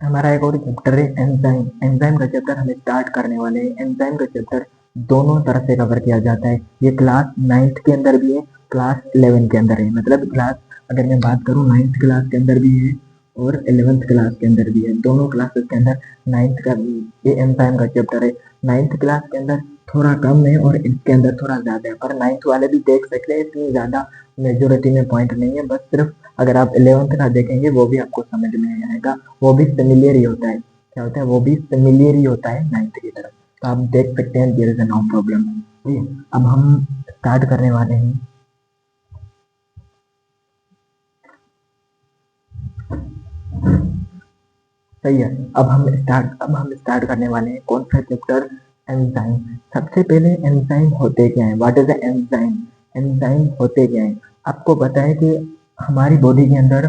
हमारा एक और चैप्टर है एंजाइम। एंजाइम का चैप्टर हम स्टार्ट करने वाले हैं। एंजाइम का चैप्टर दोनों तरह से कवर किया जाता है। ये क्लास 9th के अंदर भी है, क्लास 11 के अंदर है। मतलब क्लास अगर मैं बात करूँ 9th क्लास के अंदर भी है और 11th क्लास के अंदर भी है। दोनों क्लासेस के अंदर 9th का ये एंजाइम का चैप्टर है। 9th क्लास के अंदर थोड़ा कम है और इसके अंदर थोड़ा ज्यादा है, पर 9th वाले भी देख सकते हैं, इतनी ज्यादा मेजोरिटी में पॉइंट नहीं है। बस सिर्फ अगर आप 11th का देखेंगे वो भी आपको समझ में आएगा, वो भी सिमिलियर ही होता है। क्या होता है? वो भी सिमिलियर ही होता है 9th की तरफ। तो आप देख सकते हैं देयर इज नो प्रॉब्लम। ठीक है, अब हम स्टार्ट करने वाले हैं। सही है, अब हम स्टार्ट करने वाले हैं कौन सा चैप्टर? एंजाइम। सबसे पहले एंजाइम होते क्या है? What is the enzyme? Enzyme होते क्या है? आपको पता है कि हमारी बॉडी के अंदर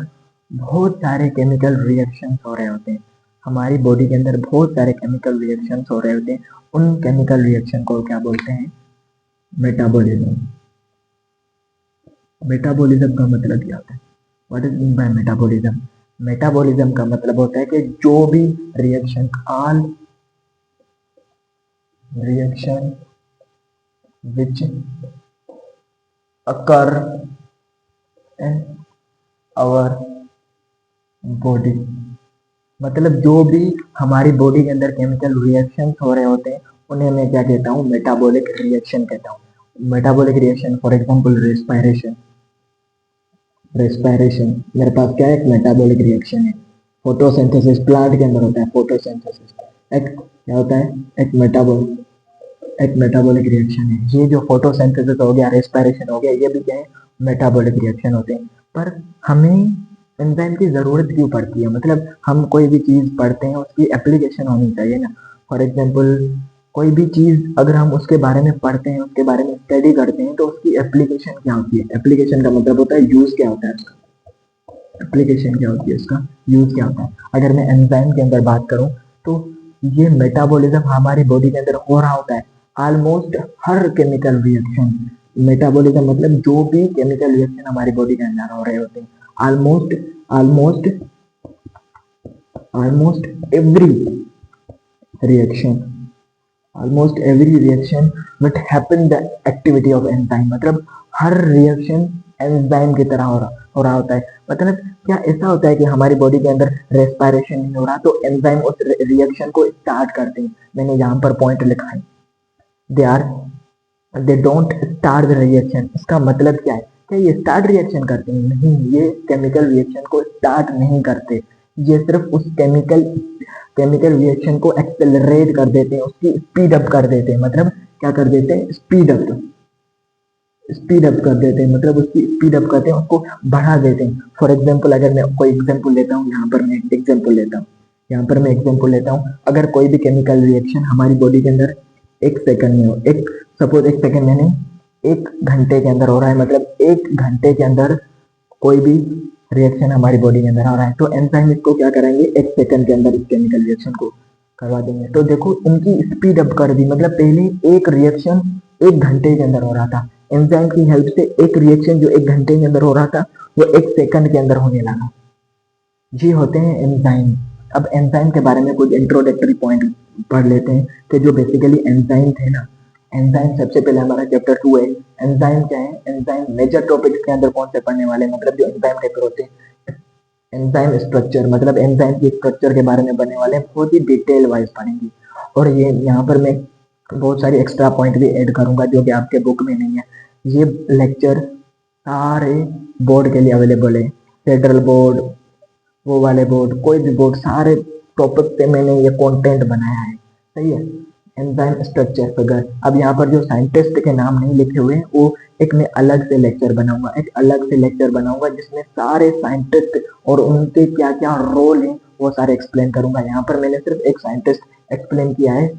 बहुत सारे केमिकल रिएक्शंस हो रहे होते हैं। हमारी बॉडी के अंदर बहुत सारे केमिकल रिएक्शंस हो रहे होते हैं। उन केमिकल रिएक्शन को क्या बोलते हैं? मेटाबॉलिज्म। मेटाबॉलिज्म का मतलब क्या होता है? What is mean by metabolism? Metabolism का मतलब होता है कि जो भी reaction, all reaction which occur in our body, मतलब जो भी हमारी बॉडी के अंदर केमिकल रिएक्शंस हो रहे होते हैं उन्हें मैं क्या कहता हूँ? मेटाबॉलिक रिएक्शन कहता हूँ। Metabolic reaction for example respiration. Respiration मेरे पास क्या है? एक मेटाबॉलिक रिएक्शन है। फोटोसिंथेसिस प्लांट के अंदर होता है, फोटोसिंथेसिस एक क्या होता है? एक मेटाबॉलिक रिएक्शन है। ये जो फोटोसिंथेसिस हो गया, रेस्पिरेशन हो गया, ये भी क्या है? मेटाबॉलिक रिएक्शन होते हैं। पर हमें एंजाइम की जरूरत क्यों पड़ती है? मतलब हम कोई भी चीज पढ़ते हैं उसकी एप्लीकेशन होनी चाहिए ना। फॉर एग्जाम्पल कोई भी चीज अगर हम उसके बारे में पढ़ते हैं, उसके बारे में स्टडी करते हैं, तो उसकी एप्लीकेशन क्या होती है? एप्लीकेशन का मतलब होता है यूज क्या होता है उसका। एप्लीकेशन क्या होती है उसका, यूज क्या होता है। अगर मैं एंजाइम के अंदर बात करूं तो ये मेटाबॉलिज्म हमारी बॉडी के अंदर हो रहा होता है। ऑलमोस्ट हर केमिकल रिएक्शन, मेटाबॉलिज्म मतलब जो भी केमिकल रिएक्शन हमारी बॉडी के अंदर हो रहे होते हैं, almost almost almost every reaction, almost every reaction but happen the activity of enzyme, मतलब हर रिएक्शन एंजाइम की तरह हो रहा होता है। मतलब क्या ऐसा होता है कि हमारी बॉडी के अंदर रेस्पिरेशन नहीं हो रहा तो एंजाइम उस रिएक्शन को स्टार्ट करते हैं? मैंने यहाँ पर पॉइंट लिखा है, they are they don't start the reaction. इसका मतलब क्या है? क्या ये स्टार्ट रिएक्शन करते हैं? नहीं, ये केमिकल रिएक्शन को स्टार्ट नहीं करते। ये सिर्फ उस केमिकल रिएक्शन को एक्सेलरेट कर देते हैं, उसकी स्पीड अप कर देते हैं। मतलब क्या कर देते हैं? स्पीड अप कर देते हैं, मतलब उसकी स्पीड अप करते हैं, उसको बढ़ा देते हैं। फॉर एग्जाम्पल अगर मैं कोई एग्जाम्पल लेता हूँ, यहाँ पर मैं एग्जाम्पल लेता हूँ, अगर कोई भी केमिकल रिएक्शन हमारी बॉडी के अंदर एक सेकंड में हो, एक सपोज एक सेकंड में नहीं, एक घंटे के अंदर हो रहा है, मतलब एक घंटे के अंदर कोई भी रिएक्शन हमारी बॉडी के अंदर आ रहा है, तो एंजाइम इसको क्या करेंगे? एक सेकंड के अंदर इस केमिकल रिएक्शन को करवा देंगे। तो देखो इनकी स्पीड अप कर दी, मतलब पहले एक रिएक्शन एक घंटे के अंदर हो रहा था, एंजाइम की हेल्प से एक रिएक्शन जो एक घंटे के अंदर हो रहा था वो एक सेकंड के अंदर होने लगा। ये होते हैं एंजाइम। अब एंजाइम के बारे में कुछ इंट्रोडक्टरी पॉइंट पढ़ लेते हैं कि जो बेसिकली एंजाइम थे ना। एंजाइम सबसे पहले हमारा चैप्टर 2 है। एंजाइम क्या है? एंजाइम मेजर टॉपिक्स के अंदर कौन से पढ़ने वाले हैं? मतलब जो एंजाइम टाइप होते हैं, एंजाइम स्ट्रक्चर, मतलब एंजाइम की स्ट्रक्चर के बारे में बनने वाले हैं, बहुत ही डिटेल वाइज पढ़ेंगे। और ये यहाँ पर मैं बहुत सारी एक्स्ट्रा पॉइंट भी ऐड करूंगा जो कि आपके बुक में नहीं है। ये लेक्चर सारे बोर्ड के लिए अवेलेबल है, फेडरल बोर्ड, वो वाले बोर्ड, कोई भी बोर्ड, सारे टॉपिक पे मैंने ये कंटेंट बनाया है। सही है, एंजाइम स्ट्रक्चर फिगर। अब यहाँ पर जो साइंटिस्ट के नाम नहीं लिखे हुए हैं वो एक मैं अलग से लेक्चर बनाऊंगा, जिसमें सारे साइंटिस्ट और उनके क्या क्या रोल है वो सारे एक्सप्लेन करूंगा। यहाँ पर मैंने सिर्फ एक साइंटिस्ट एक्सप्लेन किया है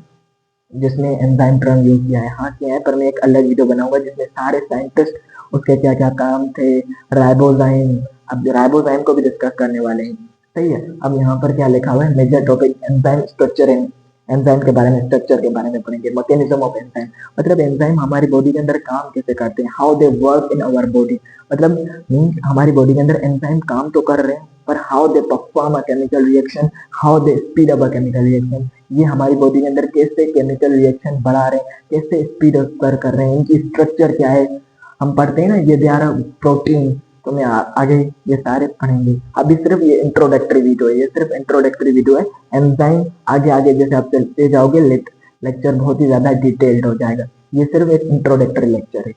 जिसने एंजाइम टर्म यूज किया है, हाँ किया है, पर मैं एक अलग वीडियो बनाऊंगा जिसमें सारे साइंटिस्ट उसके क्या क्या काम थे, राइबोजाइम, अब राइबोजाइम को भी डिस्कस करने वाले हैं। सही है, अब यहाँ पर क्या लिखा हुआ है? Major topic enzyme structure and enzyme के बारे में, स्ट्रक्चर के बारे में पढ़ेंगे। मैकेनिज्म ऑफ एंजाइम, मतलब एंजाइम हमारी बॉडी के अंदर काम कैसे करते हैं, how they work in our body. मतलब मीन्स हमारी बॉडी के अंदर एंजाइम काम तो कर रहे हैं पर how they perform a chemical reaction, how they speed up a chemical reaction. ये हमारी बॉडी के अंदर कैसे केमिकल रिएक्शन बढ़ा रहे हैं, कैसे स्पीड अप कर रहे हैं, इनकी स्ट्रक्चर क्या है, हम पढ़ते हैं ना, ये दे आर प्रोटीन। तो मैं आगे ये सारे पढ़ेंगे। अभी सिर्फ ये इंट्रोडक्टरी वीडियो है, ये सिर्फ इंट्रोडक्टरी वीडियो है। एंजाइम आगे आगे जैसे आप चलते जाओगे लेक्चर बहुत ही ज्यादा डिटेल्ड हो जाएगा। ये सिर्फ एक इंट्रोडक्टरी लेक्चर है,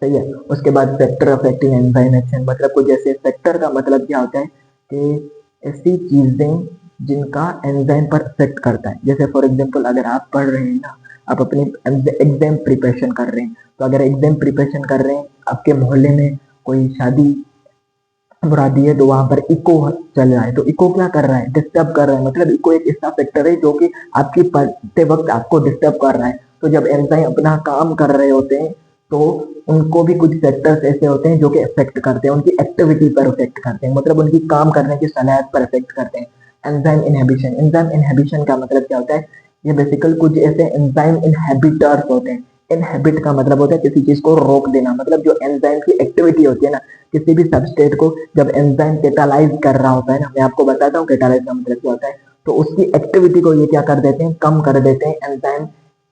सही है। उसके बाद फैक्टर अफेक्टिंग एंजाइम एक्शन, मतलब कुछ ऐसे फैक्टर का मतलब क्या होता है कि ऐसी चीजें जिनका एंजाइम पर इफेक्ट करता है। जैसे फॉर एग्जांपल अगर आप पढ़ रहे हैं ना, आप अपनी एग्जाम प्रिपरेशन कर रहे हैं, तो अगर एग्जाम प्रिपरेशन कर रहे हैं, आपके मोहल्ले में कोई शादी मुरादी है, तो वहां पर इको चल रहा है, तो इको क्या कर रहा है, डिस्टर्ब कर रहा है। मतलब इको एक ऐसा फैक्टर है जो कि आपकी पढ़ते वक्त आपको डिस्टर्ब कर रहा है। तो जब एंजाइम अपना काम कर रहे होते हैं, तो उनको भी कुछ फैक्टर्स ऐसे होते हैं जो कि इफेक्ट करते हैं, उनकी एक्टिविटी पर इफेक्ट करते हैं, मतलब उनकी काम करने की सलाहियत पर इफेक्ट करते हैं। एंजाइम इनहिबिशन, एंजाइम इनहिबिशन का मतलब क्या होता है, ये बेसिकल कुछ ऐसे एंजाइम इनहिबिटर्स होते हैं। इनहिबिट का मतलब होता है किसी चीज को रोक देना, मतलब जो एंजाइम की एक्टिविटी होती है ना, किसी भी सबस्ट्रेट को जब एंजाइम कैटालाइज कर रहा होता है ना, मैं आपको बताता हूँ कैटालाइज का मतलब क्या होता है, तो उसकी एक्टिविटी को ये क्या कर देते हैं, कम कर देते हैं एंजाइम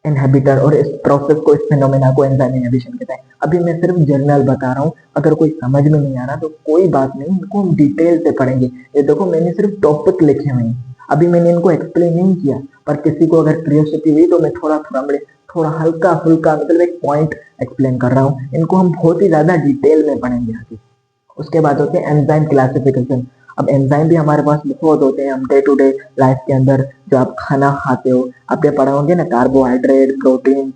इनहिबिटर, और इस प्रोसेस को, इस फिनोमेना को एंजाइम इनहिबिशन कहते हैं। अभी मैं सिर्फ जनरल बता रहा हूँ, अगर कोई समझ में नहीं आ रहा तो कोई बात नहीं, इनको हम डिटेल से पढ़ेंगे। ये देखो मैंने सिर्फ टॉपिक लिखे हुए हैं, अभी मैंने इनको एक्सप्लेन नहीं किया, पर किसी को अगर क्यूरियोसिटी हुई तो मैं थोड़ा हल्का फुल्का मतलब एक पॉइंट एक्सप्लेन कर रहा हूँ। इनको हम बहुत ही ज्यादा डिटेल में पढ़ेंगे आगे। उसके बाद होते हैं एंजाइम क्लासिफिकेशन। अब एंजाइम भी हमारे पास बहुत होते हैं, हम डे टू डे लाइफ के अंदर जो आप खाना खाते हो, आपने पढ़ा होंगे ना, कार्बोहाइड्रेट, प्रोटीन।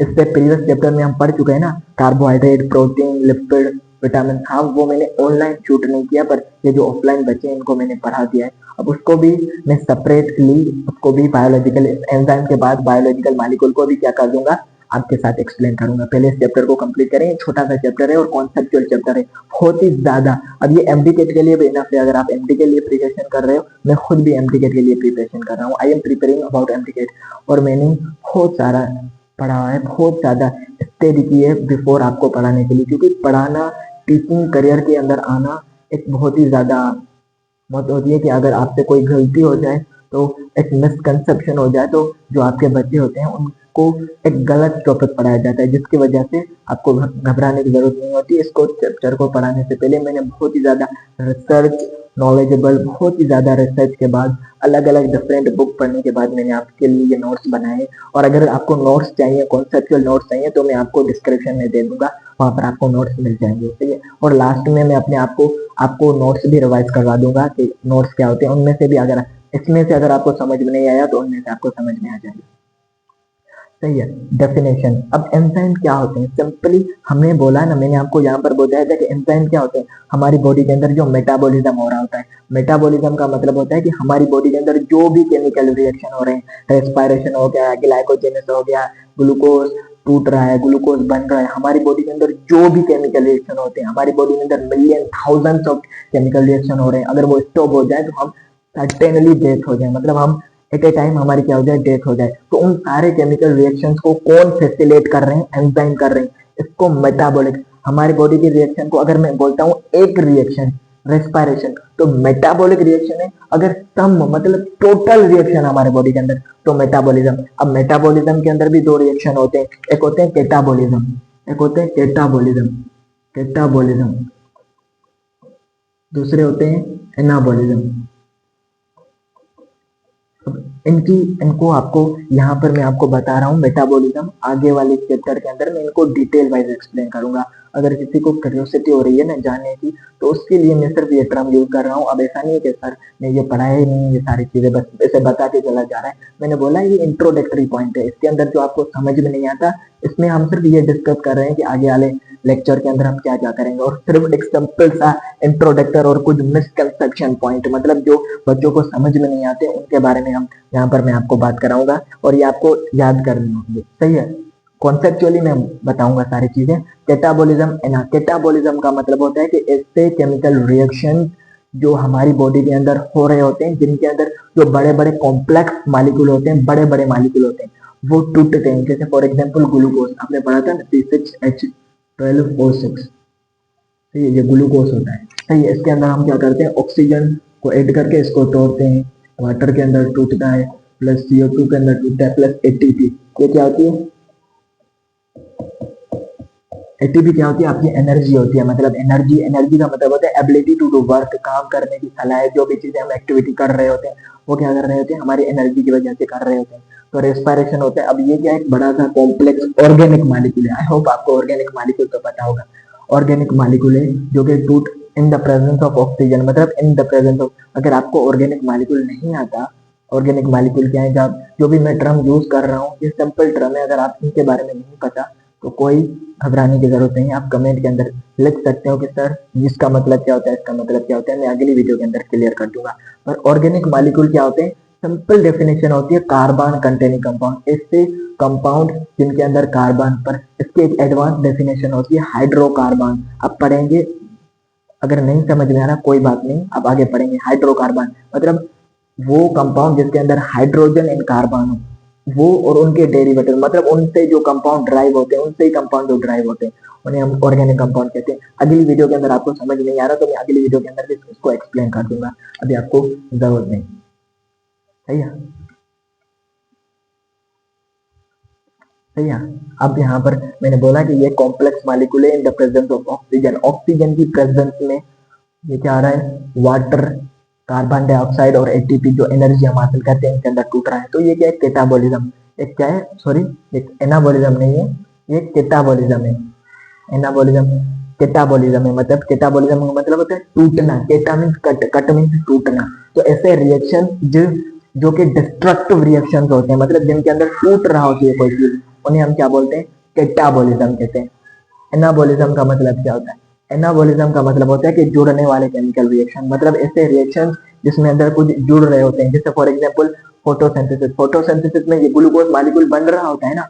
इससे प्रीवियस चैप्टर में हम पढ़ चुके हैं ना, कार्बोहाइड्रेट, प्रोटीन, लिपिड, विटामिन। हाँ, वो मैंने ऑनलाइन शूट नहीं किया, पर ये जो ऑफलाइन बच्चे हैं इनको मैंने पढ़ा दिया है। अब उसको भी मैं सेपरेटली, उसको भी बायोलॉजिकल एंजाइम के बाद बायोलॉजिकल मॉलिक्यूल को भी क्या कर दूंगा, आपके साथ एक्सप्लेन करूंगा। पहले इस चैप्टर को कंप्लीट करें, छोटा सा चैप्टर है और कॉन्सेप्चुअल चैप्टर है, बहुत ही ज्यादा। अब ये एमडीकेट के लिए भी इनफ है, अगर आप एमडी के लिए प्रिपरेशन कर रहे हो, मैं खुद भी एमडीकेट के लिए प्रिपरेशन कर रहा हूँ, I am preparing about MDCAT, और मैंने बहुत सारा पढ़ा है, बहुत ज्यादा स्टडी की है बिफोर आपको पढ़ाने के लिए, क्योंकि पढ़ाना, टीचिंग करियर के अंदर आना एक बहुत ही ज्यादा मौत होती है कि अगर आपसे कोई गलती हो जाए, तो एक मिसकंसेप्शन हो जाए, तो जो आपके बच्चे होते हैं उनको एक गलत टॉपिक पढ़ाया जाता है, जिसकी वजह से आपको घबराने की जरूरत नहीं होती। इसको चैप्टर को पढ़ाने से पहले मैंने बहुत ही ज्यादा रिसर्च, नॉलेजेबल, बहुत ही ज्यादा रिसर्च के बाद, अलग अलग डिफरेंट बुक पढ़ने के बाद मैंने आपके लिए ये नोट्स बनाए। और अगर आपको नोट्स चाहिए, कॉन्सेप्चुअल नोट्स चाहिए, तो मैं आपको डिस्क्रिप्शन में दे दूंगा, वहां पर आपको नोट्स मिल जाएंगे, ठीक है। और लास्ट में मैं अपने आपको नोट्स भी रिवाइज करवा दूंगा कि नोट्स क्या होते हैं, उनमें से भी अगर इसमें से अगर आपको समझ में नहीं आया तो उनमें से आपको समझ में आ जाएगा, सही है। डेफिनेशन, अब एंजाइम क्या होते हैं, सिंपली हमने बोला ना, मैंने आपको यहाँ पर बताया था कि एंजाइम क्या होते हैं, हमारी बॉडी के अंदर जो मेटाबॉलिज्म हो रहा होता है। मेटाबॉलिज्म का मतलब होता है कि हमारी बॉडी के अंदर जो भी केमिकल रिएक्शन हो रहे हैं, रेस्पिरेशन हो गया, ग्लाइकोजेनेसिस हो गया, ग्लूकोज टूट रहा है, ग्लूकोज बन रहा है, हमारी बॉडी के अंदर जो भी केमिकल रिएक्शन होते हैं, हमारी बॉडी के अंदर million, thousands of chemical reaction हो रहे हैं, अगर वो स्टॉप हो जाए तो हम सर्टेनली डेथ हो जाए, मतलब हम एट ए टाइम हमारी क्या हो जाए, डेथ हो जाए। तो उन सारे केमिकल रिएक्शंस को कौन फैसिलिटेट कर रहे हैं, एंजाइम कर रहे हैं, इसको मेटाबॉलिक। हमारी बॉडी की रिएक्शन को अगर मैं बोलता हूँ एक रिएक्शन, रेस्पिरेशन, तो मेटाबॉलिक रिएक्शन है। अगर सम मतलब टोटल रिएक्शन हमारे बॉडी के अंदर, तो मेटाबॉलिज्म। अब मेटाबॉलिज्म के अंदर भी दो रिएक्शन होते हैं, एक होते हैं कैटाबॉलिज्म, एक होते हैं कैटाबॉलिज्म, कैटाबॉलिज्म, दूसरे होते हैं एनाबॉलिज्म। इनको आपको यहाँ पर मैं आपको बता रहा हूँ मेटाबॉलिज्म, आगे वाले चैप्टर के अंदर मैं इनको डिटेल वाइज एक्सप्लेन करूंगा। अगर किसी को क्यूरियोसिटी हो रही है ना जानने की, तो उसके लिए मैं सिर्फ ये टर्म यूज कर रहा हूँ। अब ऐसा नहीं है कि सर ने ये पढ़ाया ही नहीं, ये सारी चीजें बस ऐसे बता के चला जा रहा है। मैंने बोला ये इंट्रोडक्टरी पॉइंट है, इसके अंदर जो आपको समझ में नहीं आता, इसमें हम सिर्फ ये डिस्कस कर रहे हैं कि आगे वाले लेक्चर के अंदर हम क्या क्या करेंगे, और सिर्फ एक सिंपल सा इंट्रोडक्टर और कुछ मिसकंसेप्शन पॉइंट, मतलब जो बच्चों को समझ में नहीं आते, उनके बारे में हम यहाँ पर मैं आपको बात कराऊंगा, और ये आपको याद करनी होगी, सही है। कॉन्सेप्चुअली मैं बताऊंगा सारी चीजें। कैटाबॉलिज्म, कैटाबॉलिज्म का मतलब होता है कि ऐसे केमिकल रिएक्शन जो हमारी बॉडी के अंदर हो रहे होते हैं, जिनके अंदर जो बड़े बड़े कॉम्प्लेक्स मालिक्यूल होते हैं, बड़े बड़े मालिक्यूल होते हैं, वो टूटते हैं। जैसे फॉर एग्जाम्पल ग्लूकोज, आपने पढ़ा था ना, C6H12O6, ये ग्लूकोज होता है। सही है। इसके अंदर हम क्या करते हैं, ऑक्सीजन को ऐड करके इसको तोड़ते हैं, वाटर के अंदर टूटता है, प्लस CO2 के अंदर टूटता है, प्लस ATP। ये क्या होती है, एटीपी क्या होती है, आपकी एनर्जी होती है। मतलब एनर्जी, एनर्जी का मतलब होता है एबिलिटी टू डू वर्क, काम करने की सलाह। जो भी चीजें हम एक्टिविटी कर रहे होते हैं वो क्या कर रहे होते हैं, हमारी एनर्जी की वजह से कर रहे होते हैं। तो रेस्पिरेशन होता है। अब ये क्या है, एक बड़ा सा कॉम्प्लेक्स ऑर्गेनिक मॉलिक्यूल है। आई होप आपको ऑर्गेनिक मॉलिक्यूल तो पता होगा। ऑर्गेनिक मॉलिक्यूल है जो कि टूट in the presence of oxygen, मतलब इन द प्रेजेंस ऑफ। अगर आपको ऑर्गेनिक मॉलिक्यूल नहीं आता, ऑर्गेनिक मॉलिक्यूल क्या है, जब जो भी मैं टर्म यूज कर रहा हूँ ये सिंपल टर्म है, अगर आप इनके बारे में नहीं पता तो कोई घबराने की जरूरत नहीं है। आप कमेंट के अंदर लिख सकते हो कि सर इसका मतलब क्या होता है, इसका मतलब क्या होता है, मैं अगली वीडियो के अंदर क्लियर कर दूंगा। पर ऑर्गेनिक मॉलिक्यूल क्या होते हैं, सिंपल डेफिनेशन होती है कार्बन कंटेनिंग कंपाउंड। इससे कंपाउंड जिनके अंदर कार्बन, पर इसकी एक एडवांस डेफिनेशन होती है हाइड्रोकार्बन। आप पढ़ेंगे, अगर नहीं समझ में आ रहा कोई बात नहीं, आप आगे पढ़ेंगे। हाइड्रोकार्बन मतलब वो कंपाउंड जिसके अंदर हाइड्रोजन एंड कार्बन हो, वो और उनके डेरिवेटिव, मतलब उनसे जो कंपाउंड ड्राइव होते हैं, उनसे ही कंपाउंड जो ड्राइव होते हैं उन्हें हम ऑर्गेनिक कंपाउंड कहते हैं। अगली वीडियो के अंदर आपको समझ नहीं आ रहा तो मैं अगली वीडियो के अंदर भी इसको एक्सप्लेन कर दूंगा, अभी आपको जरूरत नहीं। सही है, सही है। अब यहाँ पर मैंने बोला कि ये कॉम्प्लेक्स मॉलिक्यूल है in the presence of oxygen. Oxygen की प्रेजेंस में ये क्या आ रहा है, वाटर, कार्बन डाइऑक्साइड और एटीपी जो एनर्जी हम हासिल करते हैं इनके अंदर टूट रहा है। तो ये क्या है, केटाबोलिज्म। एक क्या है, सॉरी, एक एनाबोलिज्म नहीं है, ये केटाबोलिज्म है। एनाबोलिज्म, केटाबोलिज्म है। मतलब केटाबोलिज्म का मतलब होता है टूटना। केटा मीन्स कट, कट मीन्स टूटना। तो ऐसे रिएक्शन जो जो कि डिस्ट्रक्टिव रिएक्शंस होते हैं, मतलब जिनके अंदर टूट रहा होती है कोई चीज, उन्हें हम क्या बोलते हैं, केटाबोलिज्म कहते हैं। एनाबोलिज्म का मतलब क्या होता है, एनाबोलिज्म का मतलब होता है कि जुड़ने वाले केमिकल रिएक्शन, मतलब ऐसे रिएक्शन जिसमें अंदर कुछ जुड़ रहे होते हैं। जैसे फॉर एग्जांपल फोटोसिंथेसिस। फोटोसिंथेसिस में ये ग्लूकोज मॉलिक्यूल बन रहा होता है ना,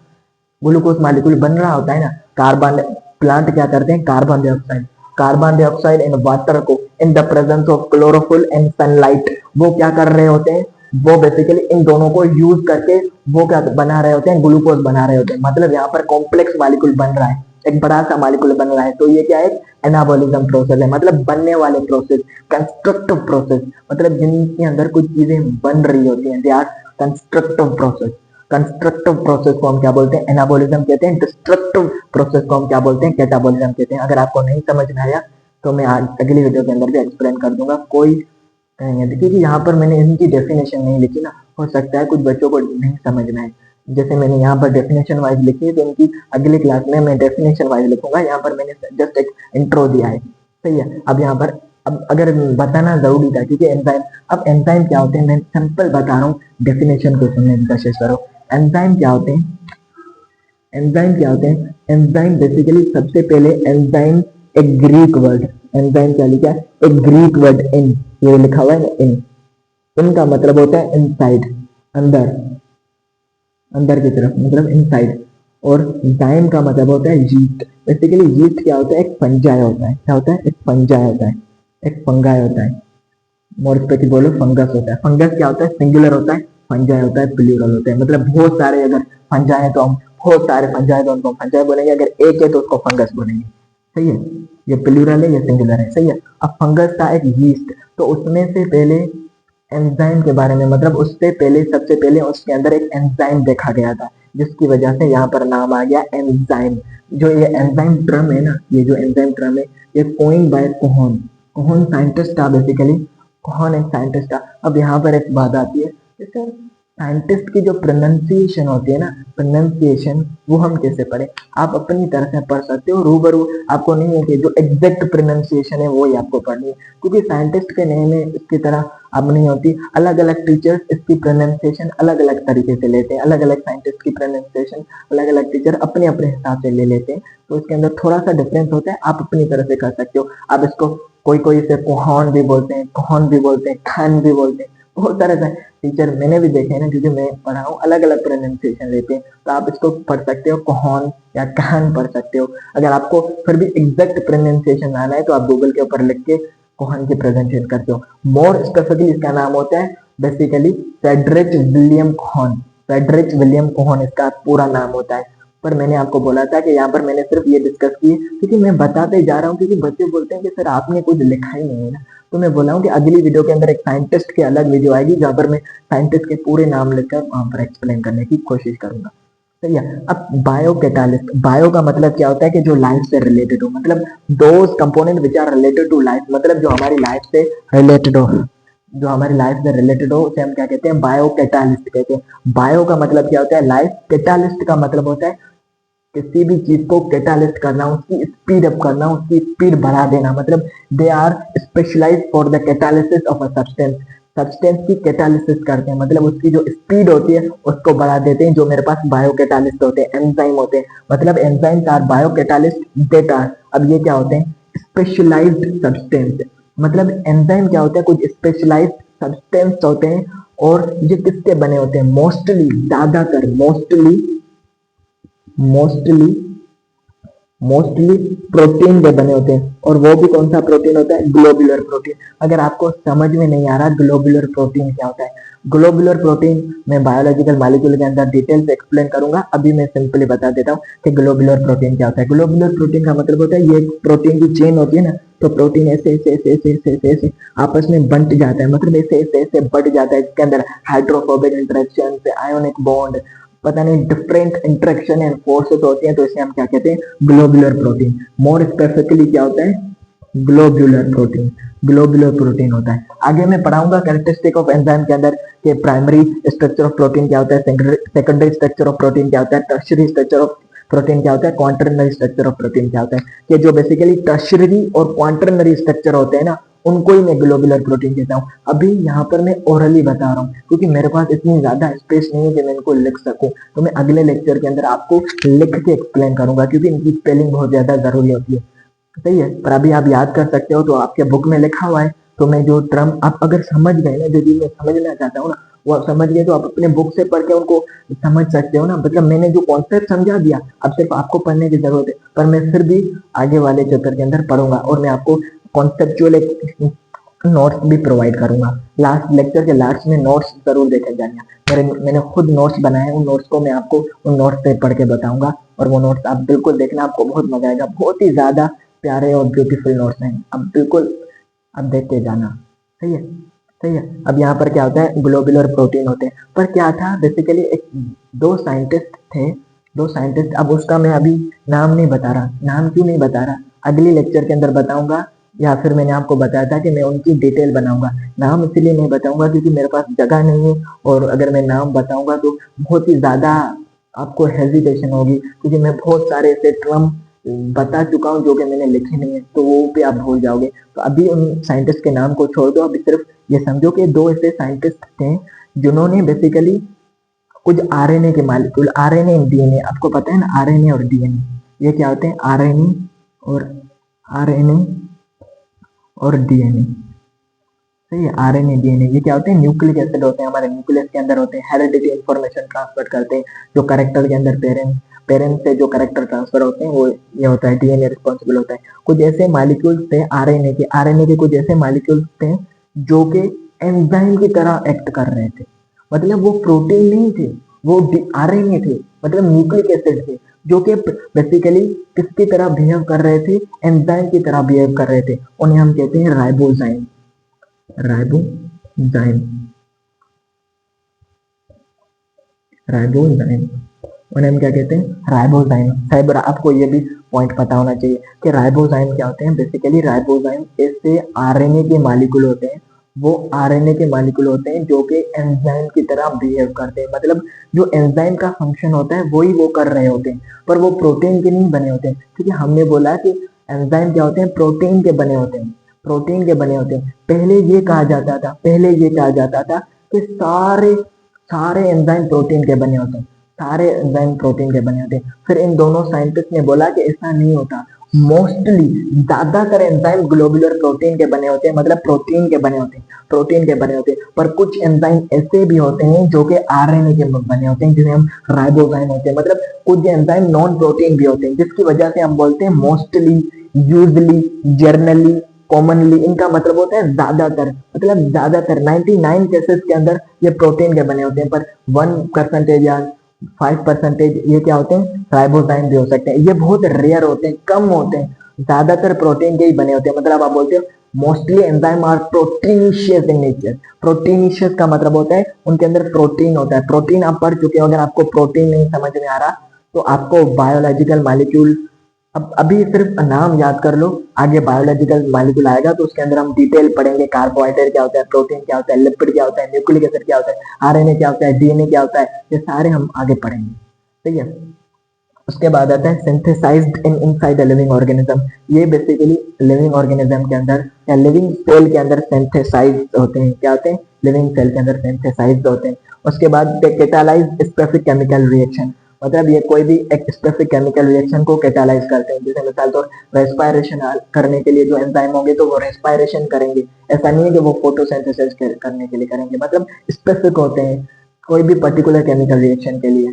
ग्लूकोज मॉलिक्यूल बन रहा होता है ना। कार्बन, प्लांट क्या करते हैं, कार्बन डाइऑक्साइड एंड वाटर को in the presence of chlorophyll and sunlight, वो क्या कर रहे होते हैं, वो बेसिकली इन दोनों को यूज करके वो क्या बना रहे होते हैं, ग्लूकोज बना रहे होते हैं। मतलब यहाँ पर कॉम्प्लेक्स मॉलिक्यूल बन रहा है, एक बड़ा सा मॉलिक्यूल बन रहा है। तो ये क्या है, एनाबोलिज्म प्रोसेस है, मतलब बनने वाले प्रोसेस, कंस्ट्रक्टिव प्रोसेस, मतलब जिनके अंदर कुछ चीजें बन रही होती हैं, they are constructive process. Constructive process को हम क्या बोलते हैं, एनाबोलिज्म कहते हैं। डिस्ट्रक्टिव प्रोसेस को हम क्या बोलते हैं, कैटाबोलिज्म कहते हैं। अगर आपको नहीं समझ में आया तो मैं अगली वीडियो के अंदर भी एक्सप्लेन कर दूंगा, कोई कहेंगे, क्योंकि यहाँ पर मैंने इनकी डेफिनेशन नहीं लिखी ना, हो सकता है कुछ बच्चों को नहीं समझ में आए। जैसे मैंने यहाँ पर डेफिनेशन वाइज लिखी है, तो इनकी अगली क्लास में मैं डेफिनेशन वाइज लिखूंगा। यहाँ पर मैंने जस्ट एक इंट्रो दिया है, सही है। अब यहाँ पर, अब अगर बताना जरूरी था क्योंकि एंजाइम, अब एंजाइम क्या होते हैं मैं सिंपल बता रहा हूँ, डेफिनेशन को सुनने की कोशिश करो। एंजाइम क्या होते हैं, एंजाइम क्या होते हैं, एंजाइम बेसिकली सबसे पहले एंजाइम एक ग्रीक वर्ड, एंजाइम क्या लिखा है, एक ग्रीक वर्ड इन, ये लिखा हुआ है इन, इनका मतलब होता है इनसाइड, अंदर, अंदर की तरफ, मतलब इनसाइड। और जाइम का मतलब होता है यीस्ट। बेसिकली यीस्ट क्या होता है, एक फंजाई होता है। क्या होता है, एक फंजाई होता है, एक फंगाई होता है। मोर स्पेसिफिक बोलो, फंगस होता है। फंगस क्या होता है, सिंगुलर होता है। फंजाई होता है प्लूरल होता है। मतलब बहुत सारे अगर फंजाई है तो हम बहुत सारे फंजाई, तो उनको फंजाई बोलेंगे, अगर एक है तो उसको फंगस बोलेंगे। सही है, ये प्लूरल है, ये सिंगुलर है, सही है। अब फंगस था एक यीस्ट, तो उसमें से पहले एंजाइम के बारे में, मतलब उससे पहले, सबसे पहले उसके अंदर एक एंजाइम देखा गया था, जिसकी वजह से यहाँ पर नाम आ गया एंजाइम। जो ये एंजाइम टर्म है ना, ये जो एंजाइम टर्म है, ये coined by Kohn, Kohn scientist था बेसिकली, कोहन एक साइंटिस्ट था। अब यहाँ पर एक बात आती है, जैसे साइंटिस्ट की जो प्रोनाउंसिएशन होती है ना, प्रोनाउंसिएशन वो हम कैसे पढ़े, आप अपनी तरह से पढ़ सकते हो रूबरू। आपको नहीं है कि जो एग्जैक्ट प्रोनाउंसिएशन है वो ही आपको पढ़नी है, क्योंकि साइंटिस्ट के नेम में इसकी तरह अब नहीं होती। अलग अलग टीचर्स इसकी प्रोनाउंसिएशन अलग अलग तरीके से लेते हैं, अलग अलग साइंटिस्ट की प्रोनाउंसिएशन अलग अलग टीचर अपने अपने हिसाब से ले लेते हैं। तो इसके अंदर थोड़ा सा डिफरेंस होता है, आप अपनी तरह से कर सकते हो। आप इसको, कोई कोई इसे कोहन भी बोलते हैं, कोहन भी बोलते हैं, खान भी बोलते हैं, बहुत सारे टीचर मैंने भी देखे हैं ना, क्योंकि मैं पढ़ा हूँ, अलग अलग प्रोनाउंसिएशन लेते हैं। तो आप इसको पढ़ सकते हो कोहन या कान पढ़ सकते हो। अगर आपको फिर भी एग्जैक्ट प्रोनाउंसिएशन आना है तो आप गूगल के ऊपर लिख के कोहन की प्रेजेंटेशन करते हो। मोर स्पेसिफिकली इसका नाम होता है basically Frederick William Kohn, Frederick William Kohn इसका पूरा नाम होता है। पर मैंने आपको बोला था कि यहाँ पर मैंने सिर्फ ये डिस्कस की क्योंकि मैं बताते जा रहा हूँ, क्योंकि बच्चे बोलते हैं कि सर आपने कुछ लिखा ही नहीं है ना। तो मैं बोला हूँ कि अगली वीडियो के अंदर एक साइंटिस्ट की अलग वीडियो आएगी जहाँ पर मैं साइंटिस्ट के पूरे नाम लेकर वहां पर एक्सप्लेन करने की कोशिश करूंगा। सही है। अब बायो कैटालिस्ट, बायो का मतलब क्या होता है कि जो लाइफ से रिलेटेड हो, मतलब those component which are related to life, मतलब जो हमारी लाइफ से रिलेटेड हो, जो हमारी लाइफ से रिलेटेड हो उसे हम क्या कहते हैं, बायो कैटालिस्ट कहते हैं। बायो का मतलब क्या होता है, लाइफ। कैटालिस्ट का मतलब होता है किसी भी चीज को कैटालिस्ट करना, उसकी स्पीड अप करना, उसकी स्पीड बढ़ा देना, मतलब they are specialize for the catalysis of a substance. Substance की कैटालिसिस करते हैं, मतलब उसकी जो स्पीड होती है उसको बढ़ा देते हैं। जो मेरे पास बायो कैटालिस्ट होते हैं, एंजाइम होते हैं, मतलब enzymes are bio catalyst that are. अब ये क्या होते हैं, स्पेशलाइज्ड सब्सटेंस। मतलब एंजाइम क्या होता है, कुछ स्पेशलाइज्ड सब्सटेंस होते हैं। और ये किसके बने होते हैं, मोस्टली, ज्यादातर, मोस्टली मोस्टली प्रोटीन के बने होते हैं। और वो भी कौन सा प्रोटीन होता है, ग्लोबुलर प्रोटीन। अगर आपको समझ में नहीं आ रहा ग्लोबुलर प्रोटीन क्या होता है, ग्लोबुलर प्रोटीन मैं बायोलॉजिकल मॉलिक्यूल के अंदर डिटेल से एक्सप्लेन करूंगा। अभी मैं सिंपली बता देता हूँ कि ग्लोबुलर प्रोटीन क्या होता है। ग्लोबुलर प्रोटीन का मतलब होता है ये एक प्रोटीन की चेन होती है ना, तो प्रोटीन ऐसे ऐसे ऐसे ऐसे ऐसे ऐसे ऐसे आपस में बंट जाता है, मतलब ऐसे ऐसे ऐसे बढ़ जाता है। इसके अंदर हाइड्रोफोबिक इंटरेक्शन से आयोनिक बॉन्ड, पता नहीं डिफरेंट इंटरेक्शन एंड फोर्सेस होती हैं, तो इसे हम क्या कहते हैं, ग्लोबुलर प्रोटीन। मोर स्पेसिफिकली क्या होता है, ग्लोबुलर प्रोटीन। ग्लोबुलर प्रोटीन होता है। आगे मैं पढ़ाऊंगा कैरेक्टरिस्टिक ऑफ एंजाइम के अंदर कि प्राइमरी स्ट्रक्चर ऑफ प्रोटीन क्या होता है, सेकेंडरी स्ट्रक्चर ऑफ प्रोटीन क्या होता है, टर्शियरी स्ट्रक्चर ऑफ प्रोटीन क्या होता है, क्वांटरनरी स्ट्रक्चर ऑफ प्रोटीन क्या होता है। कि जो बेसिकली टर्शियरी और क्वांटरनरी स्ट्रक्चर होते हैं ना, उनको ही मैं ग्लोबुलर प्रोटीन कहता हूँ। अभी यहाँ पर मैं ओरली बता रहा हूँ क्योंकि मेरे पास इतनी ज्यादा स्पेस नहीं है कि मैं इनको लिख सकूं। तो मैं अगले लेक्चर के अंदर आपको लिख के एक्सप्लेन करूंगा क्योंकि इनकी स्पेलिंग बहुत ज्यादा जरूरी होती है। सही है। पर अभी आप याद कर सकते हो, तो आपके बुक में लिखा हुआ है। तो मैं जो टर्म आप अगर समझ गए ना, जो चीज मैं समझना चाहता हूँ ना, वो आप समझ गए तो आप अपने बुक से पढ़ के उनको समझ सकते हो ना। मतलब मैंने जो कॉन्सेप्ट समझा दिया, अब सिर्फ आपको पढ़ने की जरूरत है। पर मैं फिर भी आगे वाले चैप्टर के अंदर पढ़ूंगा और मैं आपको कॉन्सेप्चुअल एक नोट्स भी प्रोवाइड करूंगा। लास्ट लेक्चर के लास्ट में नोट्स जरूर देकर जाना। मैंने खुद नोट्स बनाए, उन नोट्स को मैं आपको उन नोट्स पे पढ़ के बताऊंगा और वो नोट्स आप बिल्कुल देखना, आपको बहुत मजा आएगा। बहुत ही ज्यादा प्यारे और ब्यूटीफुल नोट्स हैं, अब बिल्कुल अब देख के जाना। सही है, सही है। अब यहाँ पर क्या होता है, ग्लोबुलर प्रोटीन होते हैं। पर क्या था, बेसिकली एक दो साइंटिस्ट थे, दो साइंटिस्ट। अब उसका मैं अभी नाम नहीं बता रहा। नाम क्यों नहीं बता रहा, अगली लेक्चर के अंदर बताऊंगा, या फिर मैंने आपको बताया था कि मैं उनकी डिटेल बनाऊंगा। नाम इसलिए नहीं बताऊंगा क्योंकि मेरे पास जगह नहीं है, और अगर मैं नाम बताऊंगा तो बहुत ही ज्यादा आपको हेजिटेशन होगी, क्योंकि मैं बहुत सारे ऐसे टर्म बता चुका हूँ जो कि मैंने लिखे नहीं है, तो वो भी आप भूल जाओगे। तो अभी उन साइंटिस्ट के नाम को छोड़ दो, अभी सिर्फ ये समझो कि दो ऐसे साइंटिस्ट थे जिन्होंने बेसिकली कुछ आरएनए के मालिक्यूल, आरएनए डीएनए, आपको पता है ना आरएनए और डीएनए, ये क्या होते हैं, आरएनए और आरएनए और डीएनए। सही है, आरएनए डीएनए ये क्या होते हैं, न्यूक्लिक एसिड होते हैं, हमारे न्यूक्लियस के अंदर होते हैं, हेरिडिटी इंफॉर्मेशन ट्रांसफर करते हैं। जो कैरेक्टर के अंदर पेरेंट्स से जो कैरेक्टर ट्रांसफर होते हैं वो ये होता है, डीएनए रिस्पॉन्सिबल होता है। कुछ ऐसे मॉलिक्यूल्स थे आरएनए के कुछ ऐसे मॉलिक्यूल्स थे जो कि एंजाइम की तरह एक्ट कर रहे थे। मतलब वो प्रोटीन नहीं थे, वो आरएनए थे, मतलब न्यूक्लिक एसिड थे, जो कि बेसिकली किसकी तरह बिहेव कर रहे थे, एंजाइम की तरह बिहेव कर रहे थे। उन्हें हम कहते हैं राइबोजाइम। राइबोजाइम, राइबोजाइम, उन्हें हम क्या कहते हैं, राइबोजाइम। शायद आपको ये भी पॉइंट पता होना चाहिए कि राइबोजाइम क्या होते हैं। बेसिकली राइबोजाइम ऐसे आरएनए के मॉलिक्यूल होते हैं, वो आरएनए के मॉलिक्यूल होते हैं जो कि एंजाइम की तरह बिहेव करते हैं। मतलब जो एंजाइम का फंक्शन होता है वही वो कर रहे होते हैं, पर वो प्रोटीन के नहीं बने होते हैं। क्योंकि हमने बोला कि एंजाइम क्या होते हैं, प्रोटीन के बने होते हैं, प्रोटीन के बने होते हैं। पहले ये कहा जाता था कि सारे सारे एंजाइम प्रोटीन के बने होते हैं, सारे एंजाइम प्रोटीन के बने होते हैं। फिर इन दोनों साइंटिस्ट ने बोला कि ऐसा नहीं होता, मोस्टली ज्यादातर एंजाइम ग्लोबुलर प्रोटीन के बने होते हैं, मतलब प्रोटीन के बने होते हैं, प्रोटीन के बने होते हैं। पर कुछ एंजाइम ऐसे भी होते हैं जो कि आरएनए के बने होते हैं, जिन्हें हम राइबोजाइम होते हैं। मतलब कुछ एंजाइम नॉन प्रोटीन भी होते हैं, जिसकी वजह से हम बोलते हैं मोस्टली, यूजली, जर्नली, कॉमनली। इनका मतलब होता है ज्यादातर, मतलब ज्यादातर 99 केसेस के अंदर ये प्रोटीन के बने होते हैं, पर 1% या 5% ये क्या होते हैं, राइबोजाइम भी हो सकते हैं। ये बहुत रेयर होते हैं, कम होते हैं, ज्यादातर प्रोटीन के ही बने होते हैं। मतलब आप बोलते हो mostly enzyme are proteinaceous in nature. Proteinaceous का मतलब होता है उनके अंदर प्रोटीन होता है। प्रोटीन आप पढ़ चुके हो, अगर आपको प्रोटीन नहीं समझ में आ रहा तो आपको बायोलॉजिकल मॉलिक्यूल, अब अभी सिर्फ नाम याद कर लो, आगे बायोलॉजिकल मॉलिक्यूल आएगा तो उसके अंदर हम डिटेल पढ़ेंगे। कार्बोहाइड्रेट क्या होता है, प्रोटीन क्या होता है, लिपिड क्या होता है, न्यूक्लिक एसिड क्या होता है, आरएनए क्या होता है, डीएनए क्या होता है, ये सारे हम आगे पढ़ेंगे। ठीक है। उसके बाद आता है synthesized in inside the living organism. ये बेसिकली लिविंग ऑर्गेनिज्म के अंदर या लिविंग सेल के अंदर सिंथेसाइज्ड होते हैं। क्या होते हैं, लिविंग सेल के अंदर सिंथेसाइज्ड होते हैं। उसके बाद कैटालाइज स्पेसिफिक केमिकल रिएक्शन, मतलब ये कोई भी एक स्पेसिफिक केमिकल रिएक्शन को कैटालाइज करते हैं। जैसे मिसाल तौर रेस्पायरेशन करने के लिए जो एंजाइम होंगे तो वो रेस्पायरेशन करेंगे। ऐसा नहीं है कि वो फोटोसिंथेसिस करने के लिए करेंगे, मतलब स्पेसिफिक होते हैं कोई भी पर्टिकुलर केमिकल रिएक्शन के लिए,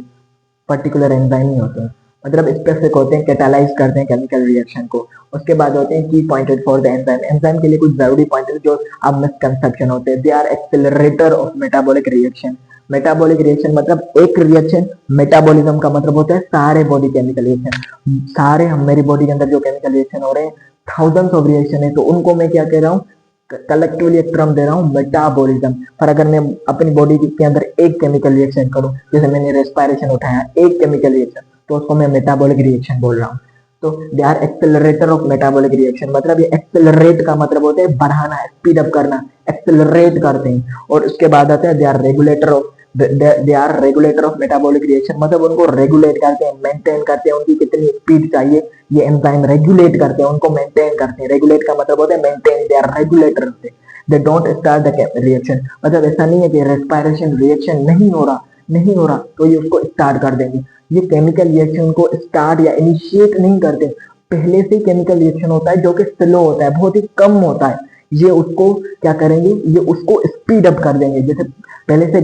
पर्टिकुलर एंजाइम नहीं होते हैं, मतलब स्पेसिफिक होते हैं, कैटालाइज करते हैं केमिकल रिएक्शन को। उसके बाद होते हैं की pointed for the enzyme. Enzyme के लिए कुछ जरूरी पॉइंटेड जो अब मिसकंसेप्शन होते हैं। They are accelerator of metabolic reaction. Metabolic reaction मतलब एक रिएक्शन, मेटाबॉलिज्म का मतलब होता है सारे बॉडी केमिकल रिएक्शन। सारे हम मेरी बॉडी के अंदर जो केमिकल रिएक्शन हो रहे हैं, थाउजेंड्स ऑफ रिएक्शन है, तो उनको मैं क्या कह रहा हूँ, कलेक्टिवली एक टर्म दे रहा हूँ मेटाबॉलिज्म। पर अगर मैं अपनी बॉडी के अंदर एक केमिकल रिएक्शन करूँ, जैसे मैंने रेस्पायरेशन उठाया, एक केमिकल रिएक्शन, तो उसको मैं मेटाबॉलिक रिएक्शन बोल रहा हूँ। तो they are accelerator of metabolic reaction, मतलब ये एक्सेलरेट का मतलब होता है बढ़ाना, स्पीड अप करना, एक्सेलरेट करते हैं। और उसके बाद आता है they are regulator of, they are regulator of metabolic reaction, मतलब उनको रेगुलेट करते हैं, मेंटेन करते हैं, उनकी कितनी स्पीड चाहिए ये एंजाइम रेगुलेट करते हैं, उनको मेंटेन करते हैं। रेगुलेट का मतलब होता है मेंटेन, दे आर रेगुलेटर से। दे डोंट स्टार्ट द रिएक्शन, मतलब ऐसा नहीं है कि रेस्पायरेशन रिएक्शन नहीं हो रहा तो ये उसको स्टार्ट कर देंगे। ये केमिकल रिएक्शन को स्टार्ट या इनिशिएट नहीं करते, पहले से केमिकल रिएक्शन होता है जो कि स्लो होता है, बहुत ही कम होता है। ये उसको क्या करेंगे, ये उसको स्पीड अप कर देंगे। जैसे पहले से,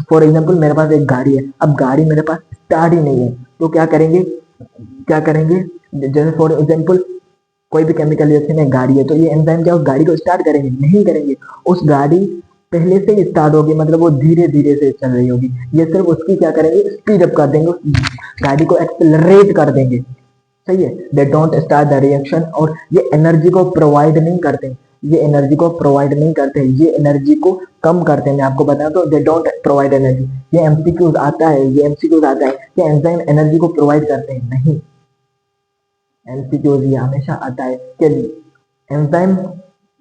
फॉर एग्जाम्पल मेरे पास एक गाड़ी है, अब गाड़ी मेरे पास स्टार्ट ही नहीं है, तो क्या करेंगे, जैसे फॉर एग्जाम्पल कोई भी केमिकल रिएक्शन है, गाड़ी है, तो ये एंजाइम क्या उस गाड़ी को स्टार्ट करेंगे, नहीं करेंगे। उस गाड़ी पहले से ही स्टार्ट होगी, मतलब वो धीरे धीरे से चल रही होगी, ये सिर्फ उसकी क्या करेंगे, स्पीड अप कर देंगे, उस गाड़ी को एक्सेलरेट कर देंगे। सही है। दे डोंट स्टार्ट द रिएक्शन, और ये एनर्जी को प्रोवाइड नहीं करते, ये एनर्जी को कम करते हैं। मैं आपको बताऊं तो दे डोंट प्रोवाइड एनर्जी। ये एमसीक्यूज आता है कि एंजाइम एनर्जी को प्रोवाइड करते हैं, नहीं। एमसीक्यूज ये हमेशा आता है कि enzyme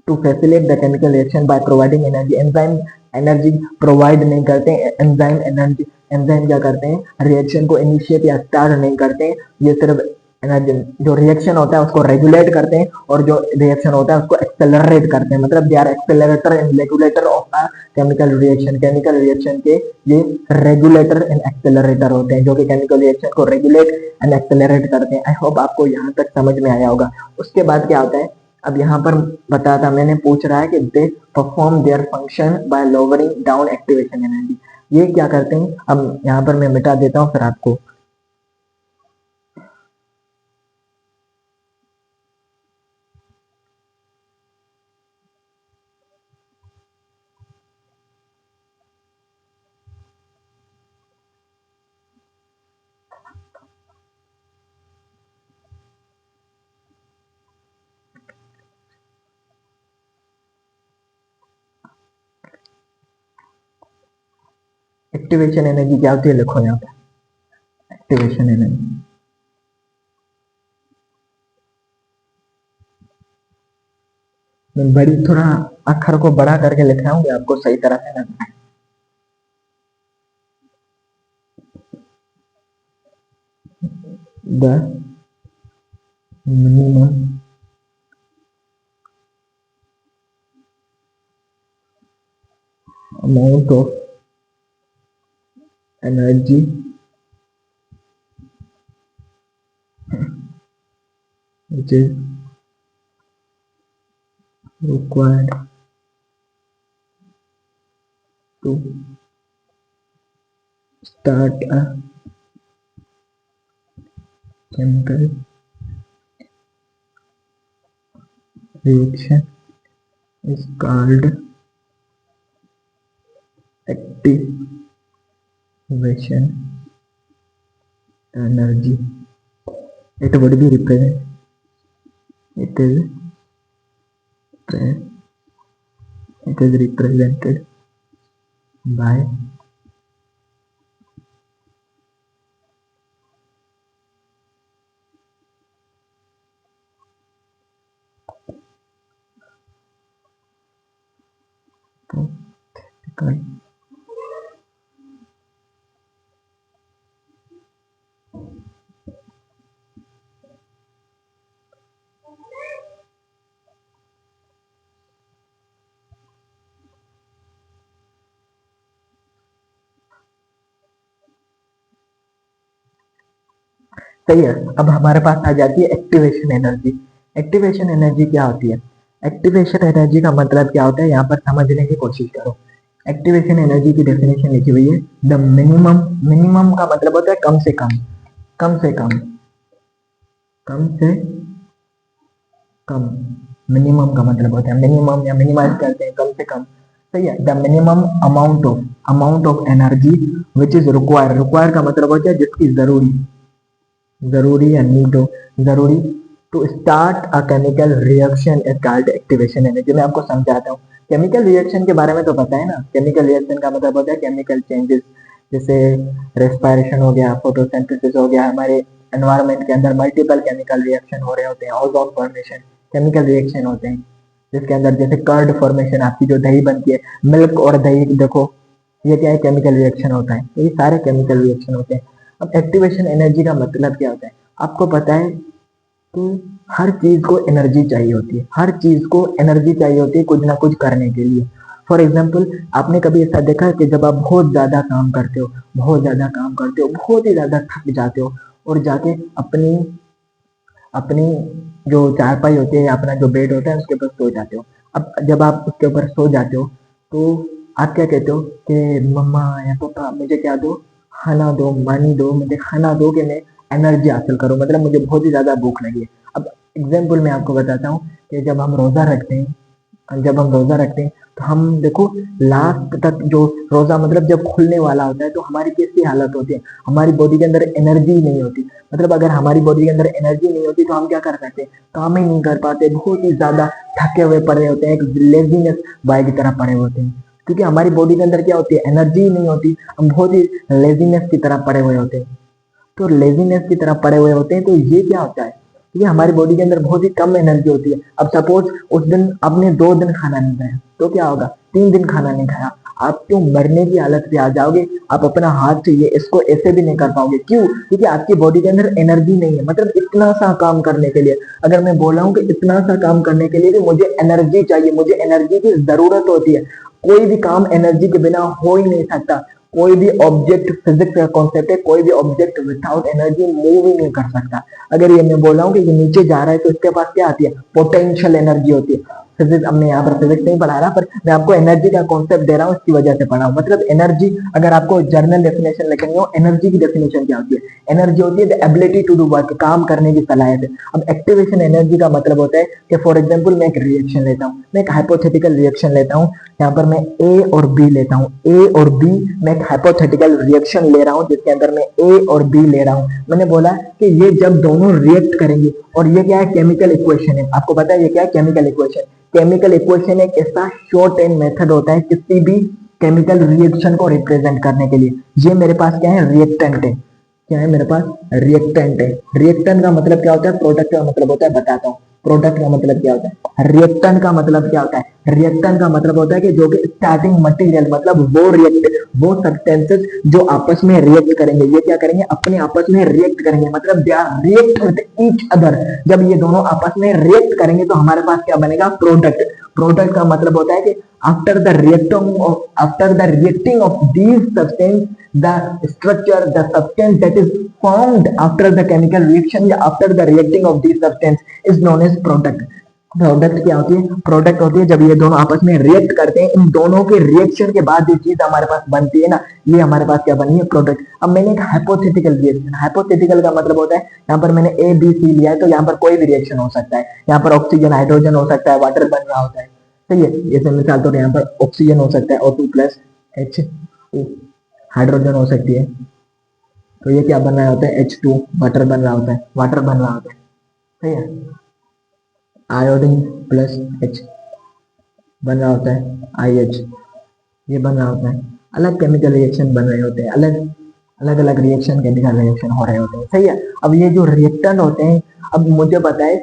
to facilitate the chemical reaction by providing energy. Enzyme energy provide नहीं करते, एंजाइम क्या करते हैं, रिएक्शन को इनिशिएट या स्टार्ट नहीं करते हैं, ये सिर्फ एनर्जी, जो रिएक्शन होता है उसको रेगुलेट करते हैं, और जो रिएक्शन होता है उसको एक्सेलरेट करते हैं। मतलब they are accelerator and regulator of a chemical reaction के ये रेगुलेटर एंड एक्सेलरेटर होते हैं, जो कि केमिकल रिएक्शन को रेगुलेट एंड एक्सेलरेट करते हैं। आई होप आपको यहाँ तक समझ में आया होगा। उसके बाद क्या होता है, अब यहाँ पर बताया था मैंने, पूछ रहा है कि they perform their function by lowering down activation energy. ये क्या करते हैं, अब यहाँ पर मैं मिटा देता हूँ फिर आपको। एक्टिवेशन एनर्जी क्या होती है, लिखो यहाँ पे, एक्टिवेशन एनर्जी। मैं बड़ी थोड़ा अक्षर को बड़ा करके लिखाऊंगी, आपको सही तरह से ना। The minimum amount of energy which is required to start a chemical reaction is called activation energy, it would be represented, it is it is represented by political. सही है। अब हमारे पास आ जाती है एक्टिवेशन एनर्जी। एक्टिवेशन एनर्जी क्या होती है? Activation energy का मतलब क्या होता है, यहाँ पर समझने की कोशिश करो। एक्टिवेशन एनर्जी की डेफिनेशन लिखी हुई है, द मिनिमम, मिनिमम का मतलब होता है कम से कम, कम से कम, कम से कम। मिनिमम का मतलब होता है, मिनिमम या मिनिमाइज करते हैं, कम से कम। सही है। The minimum amount of energy which is require, require का मतलब होता है जिसकी जरूरी, जरूरी या नीड हो, जरूरी to start a chemical reaction is called activation energy. मैं आपको समझाता हूँ। केमिकल रिएक्शन के बारे में तो पता है ना, केमिकल रिएक्शन का मतलब होता है केमिकल चेंजेस, जैसे रेस्पिरेशन हो गया, फोटोसिंथेसिस हो गया, हमारे एनवायरनमेंट के अंदर मल्टीपल केमिकल रिएक्शन हो रहे होते हैं, ओजोन फॉर्मेशन, केमिकल रिएक्शन होते हैं, जिसके अंदर जैसे कर्ड फॉर्मेशन, आपकी जो दही बनती है, मिल्क और दही, देखो ये क्या है, केमिकल रिएक्शन होता है। तो ये सारे केमिकल रिएक्शन होते हैं। अब एक्टिवेशन एनर्जी का मतलब क्या होता है? आपको पता है कि हर चीज को एनर्जी चाहिए होती है, हर चीज को एनर्जी चाहिए होती है कुछ ना कुछ करने के लिए। फॉर एग्जाम्पल, आपने कभी ऐसा देखा है कि जब आप बहुत ज्यादा काम करते हो, बहुत ज्यादा काम करते हो, बहुत ही ज्यादा थक जाते हो, और जाके अपनी अपनी जो चारपाई होती है या अपना जो बेड होता है उसके ऊपर सो जाते हो। अब जब आप उसके ऊपर सो जाते हो तो आप क्या कहते हो कि मम्मा या पापा मुझे क्या दो, खाना दो, पानी दो, मुझे खाना दो कि मैं एनर्जी हासिल करूं, मतलब मुझे बहुत ही ज्यादा भूख लगी है। अब एग्जाम्पल मैं आपको बताता हूँ कि जब हम रोजा रखते हैं, जब हम रोजा रखते हैं तो हम देखो लास्ट तक जो रोजा मतलब जब खुलने वाला होता है तो हमारी कैसी हालत होती है, हमारी बॉडी के अंदर एनर्जी नहीं होती। मतलब अगर हमारी बॉडी के अंदर एनर्जी नहीं होती तो हम क्या कर सकते, काम ही नहीं कर पाते, बहुत ही ज्यादा थके हुए पड़े होते हैं, एक लेजीनेस बॉय की तरह पड़े होते हैं, क्योंकि हमारी बॉडी के अंदर क्या होती है, एनर्जी नहीं होती, हम बहुत ही लेजीनेस की तरह पड़े हुए होते हैं। तो लेजीनेस की तरफ पड़े हुए होते हैं। तो ये क्या होता है, ये हमारी बॉडी के अंदर बहुत ही कम एनर्जी होती है। अब सपोज उस दिन आपने 2 दिन खाना नहीं खाया तो क्या होगा, 3 दिन खाना नहीं खाया, आप क्यों मरने की हालत पे आ जाओगे। आप अपना हाथ से ये इसको ऐसे भी नहीं कर पाओगे, क्यों? क्योंकि आपकी बॉडी के अंदर एनर्जी नहीं है। मतलब इतना सा काम करने के लिए, अगर मैं बोला हूँ कि इतना सा काम करने के लिए भी मुझे एनर्जी चाहिए, मुझे एनर्जी की जरूरत होती है। कोई भी काम एनर्जी के बिना हो ही नहीं सकता। कोई भी ऑब्जेक्ट, फिजिक्स का कॉन्सेप्ट है, कोई भी ऑब्जेक्ट विदाउट एनर्जी मूव ही नहीं कर सकता। अगर ये मैं बोला हूँ कि ये नीचे जा रहा है तो इसके पास क्या आती है, पोटेंशियल एनर्जी होती है। फिजिक्स, अब मैं यहाँ पर फिजिक्स नहीं पढ़ा रहा, पर मैं आपको एनर्जी का कॉन्सेप्ट दे रहा हूँ, इसकी वजह से पढ़ा हूँ। मतलब एनर्जी, अगर आपको जर्नल डेफिनेशन लिखेंगे हो, एनर्जी की डेफिनेशन क्या होती है, एनर्जी होती है the ability to do work, काम करने की सलाहियत है। अब एक्टिवेशन एनर्जी का मतलब होता है कि फॉर एग्जाम्पल मैं एक रिएक्शन लेता हूँ, मैं एक हाइपोथेटिकल रिएक्शन लेता हूँ, यहाँ पर मैं ए और बी लेता हूँ, ए और बी, मैं एक हाइपोथेटिकल रिएक्शन ले रहा हूँ जिसके अंदर मैं ए और बी ले रहा हूँ। मैंने बोला कि ये जब दोनों रिएक्ट करेंगे, और ये क्या है, केमिकल इक्वेशन है। आपको पता है ये क्या है, केमिकल इक्वेशन। केमिकल इक्वेशन एक ऐसा शॉर्ट एंड मेथड होता है किसी भी केमिकल रिएक्शन को रिप्रेजेंट करने के लिए। ये मेरे पास क्या है, रिएक्टेंट है। क्या है मेरे पास, रिएक्टेंट है। रिएक्टेंट का मतलब क्या होता है, प्रोडक्ट का मतलब होता है, बताता हूँ। प्रोडक्ट का मतलब क्या होता है, रिएक्टेंट का मतलब क्या होता है, रिएक्टेंट का मतलब होता है कि जो कि स्टार्टिंग मटेरियल, मतलब वो सब्सटेंसेस जो आपस में रिएक्ट करेंगे, ये क्या करेंगे, अपने आपस में रिएक्ट करेंगे, मतलब they are react with each other. जब ये दोनों आपस में रिएक्ट करेंगे तो हमारे पास क्या बनेगा, प्रोडक्ट। प्रोडक्ट का मतलब होता है कि after the reacting of these substance, the structure, the substance that is formed after the chemical reaction या after the reacting of these substance is known as product। Product क्या होती है, प्रोडक्ट होती है जब ये दोनों आपस में रिएक्ट करते हैं, इन दोनों के रिएक्शन के बाद जो चीज हमारे पास बनती है ना, ये हमारे पास क्या बनी है, प्रोडक्ट। अब मैंने एक हाइपोथेटिकल रिएक्शन, हाइपोथेटिकल का मतलब होता है यहाँ पर मैंने ए बी सी लिया है, तो यहाँ पर कोई भी रिएक्शन हो सकता है। यहाँ पर ऑक्सीजन हाइड्रोजन हो सकता है, वाटर बन रहा होता है, सही है। जैसे मिसाल तो यहाँ पर ऑक्सीजन हो सकता है O2 प्लस H, हाइड्रोजन हो सकती है तो ये क्या बन रहा होता है, H2 वाटर बन रहा होता है, वाटर बन रहा होता है, सही है। आयोडीन प्लस H बन रहा होता है IH, ये बन रहा होता है। अलग केमिकल रिएक्शन बन रहे होते हैं, अलग अलग अलग रिएक्शन, केमिकल रिएक्शन हो रहे होते हैं, सही है। अब ये जो रिएक्टेंट होते हैं, अब मुझे पता है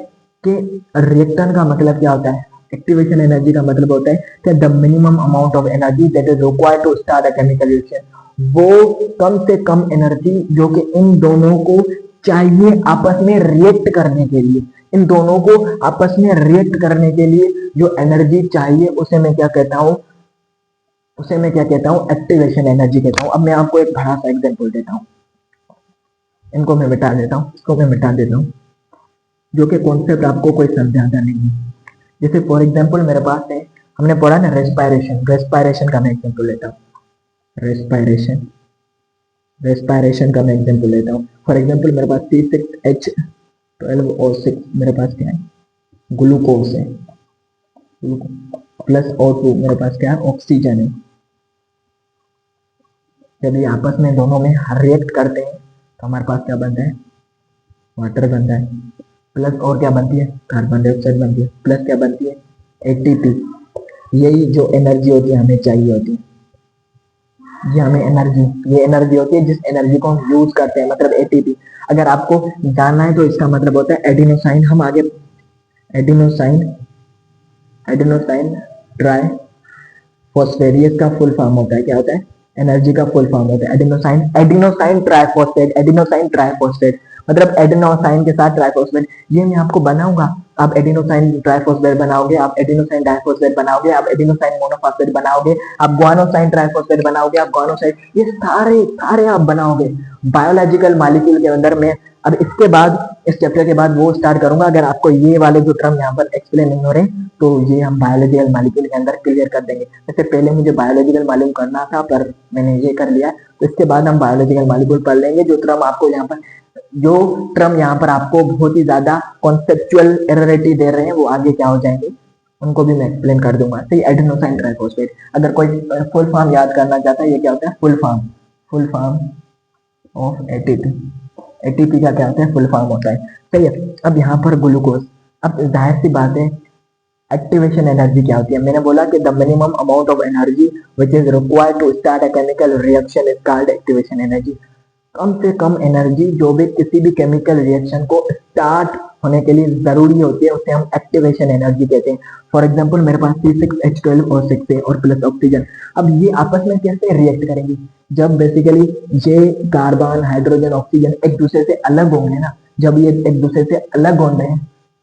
कि रिएक्टेंट का मतलब क्या होता है, एक्टिवेशन एनर्जी का मतलब होता है कि the minimum amount of energy that is required to start a chemical reaction, वो कम से कम एनर्जी जो कि इन दोनों को चाहिए आपस में रिएक्ट करने के लिए, इन दोनों को आपस में रिएक्ट करने के लिए जो एनर्जी चाहिए उसे मैं क्या कहता हूँ, उसे मैं क्या कहता हूँ, एक्टिवेशन एनर्जी कहता हूँ। अब मैं आपको एक बड़ा सा एग्जांपल देता हूँ, इनको मैं मिटा देता हूँ, इसको मैं मिटा देता हूँ, जो कि कॉन्सेप्ट आपको कोई समझाता नहीं है। जैसे फॉर एग्जांपल मेरे पास है, हमने पढ़ा ना रेस्पायरेशन, रेस्पायरेशन का मैं एग्जांपल लेता हूँ, रेस्पायरेशन, रेस्पायरेशन का मैं एग्जांपल लेता हूँ। फॉर एग्जांपल मेरे पास C6H12O6 मेरे पास क्या है, ग्लूकोज है, प्लस O2 मेरे पास क्या है, ऑक्सीजन है। जब ये आपस में दोनों में रिएक्ट करते हैं तो हमारे पास क्या बनता है, वाटर बनता है, प्लस और क्या बनती है, कार्बन डाइऑक्साइड बनती है, प्लस क्या बनती है, ATP। यही जो एनर्जी होती है हमें चाहिए होती है, ये हमें एनर्जी, ये एनर्जी होती है जिस एनर्जी को हम यूज करते हैं, मतलब ATP। अगर आपको जानना है तो इसका मतलब होता है एडिनोसाइन, हम आगे एडिनोसाइन, एडिनोसाइन ट्राई फॉस्फेट का फुल फॉर्म होता है, क्या होता है, एनर्जी का फुल फॉर्म होता है adenosine, adenosine triphosphate, adenosine triphosphate, मतलब एडिनोसाइन के साथ ट्राइफॉस्फेट। ये मैं आपको बनाऊंगा, आप एडिनोसाइन ट्राइफॉस्फेट बनाओगे, आप एडिनोसाइन डाइफॉस्फेट बनाओगे, आप एडिनोसाइन मोनोफॉस्फेट बनाओगे, आप ग्वानोसाइन ट्राइफॉस्फेट बनाओगे, आप ग्वानोसाइन, ये सारे सारे आप बनाओगे बायोलॉजिकल मॉलिक्यूल के अंदर में। अब इसके बाद, इस चैप्टर के बाद वो स्टार्ट करूंगा। अगर आपको ये वाले जो टर्म यहाँ पर एक्सप्लेन नहीं हो रहे तो ये हम बायोलॉजिकल मॉलिक्यूल के अंदर क्लियर कर देंगे। वैसे पहले मुझे बायोलॉजिकल मालूम करना था पर मैंने ये कर लिया, तो इसके बाद हम बायोलॉजिकल मॉलिक्यूल पढ़ लेंगे। जो टर्म आपको यहाँ पर, जो टर्म यहाँ पर आपको बहुत ही ज्यादा कॉन्सेप्चुअल एररिटी दे रहे हैं वो आगे क्या हो जाएंगे, उनको भी मैं एक्सप्लेन कर दूंगा। सही, एडिनोसाइन ट्राइफॉस्फेट, अगर कोई फुल फॉर्म याद करना चाहता है, ये क्या होता है, full form, full form of ATP। ATP का क्या होता है, फुल फॉर्म होता है, सही है। अब यहाँ पर ग्लूकोज, अब जाहिर सी बात है एक्टिवेशन एनर्जी क्या होती है, मैंने बोला कि the minimum amount of energy which is required to start a chemical reaction is called activation energy. कम से कम एनर्जी जो भी किसी भी केमिकल रिएक्शन को स्टार्ट होने के लिए जरूरी होती है उसे हम एक्टिवेशन एनर्जी कहते हैं। फॉर एग्जांपल मेरे पास C6H12O6 है और प्लस ऑक्सीजन। अब ये आपस में कैसे रिएक्ट करेंगे, जब बेसिकली ये कार्बन हाइड्रोजन ऑक्सीजन एक दूसरे से अलग होंगे ना, जब ये एक दूसरे से अलग होंगे,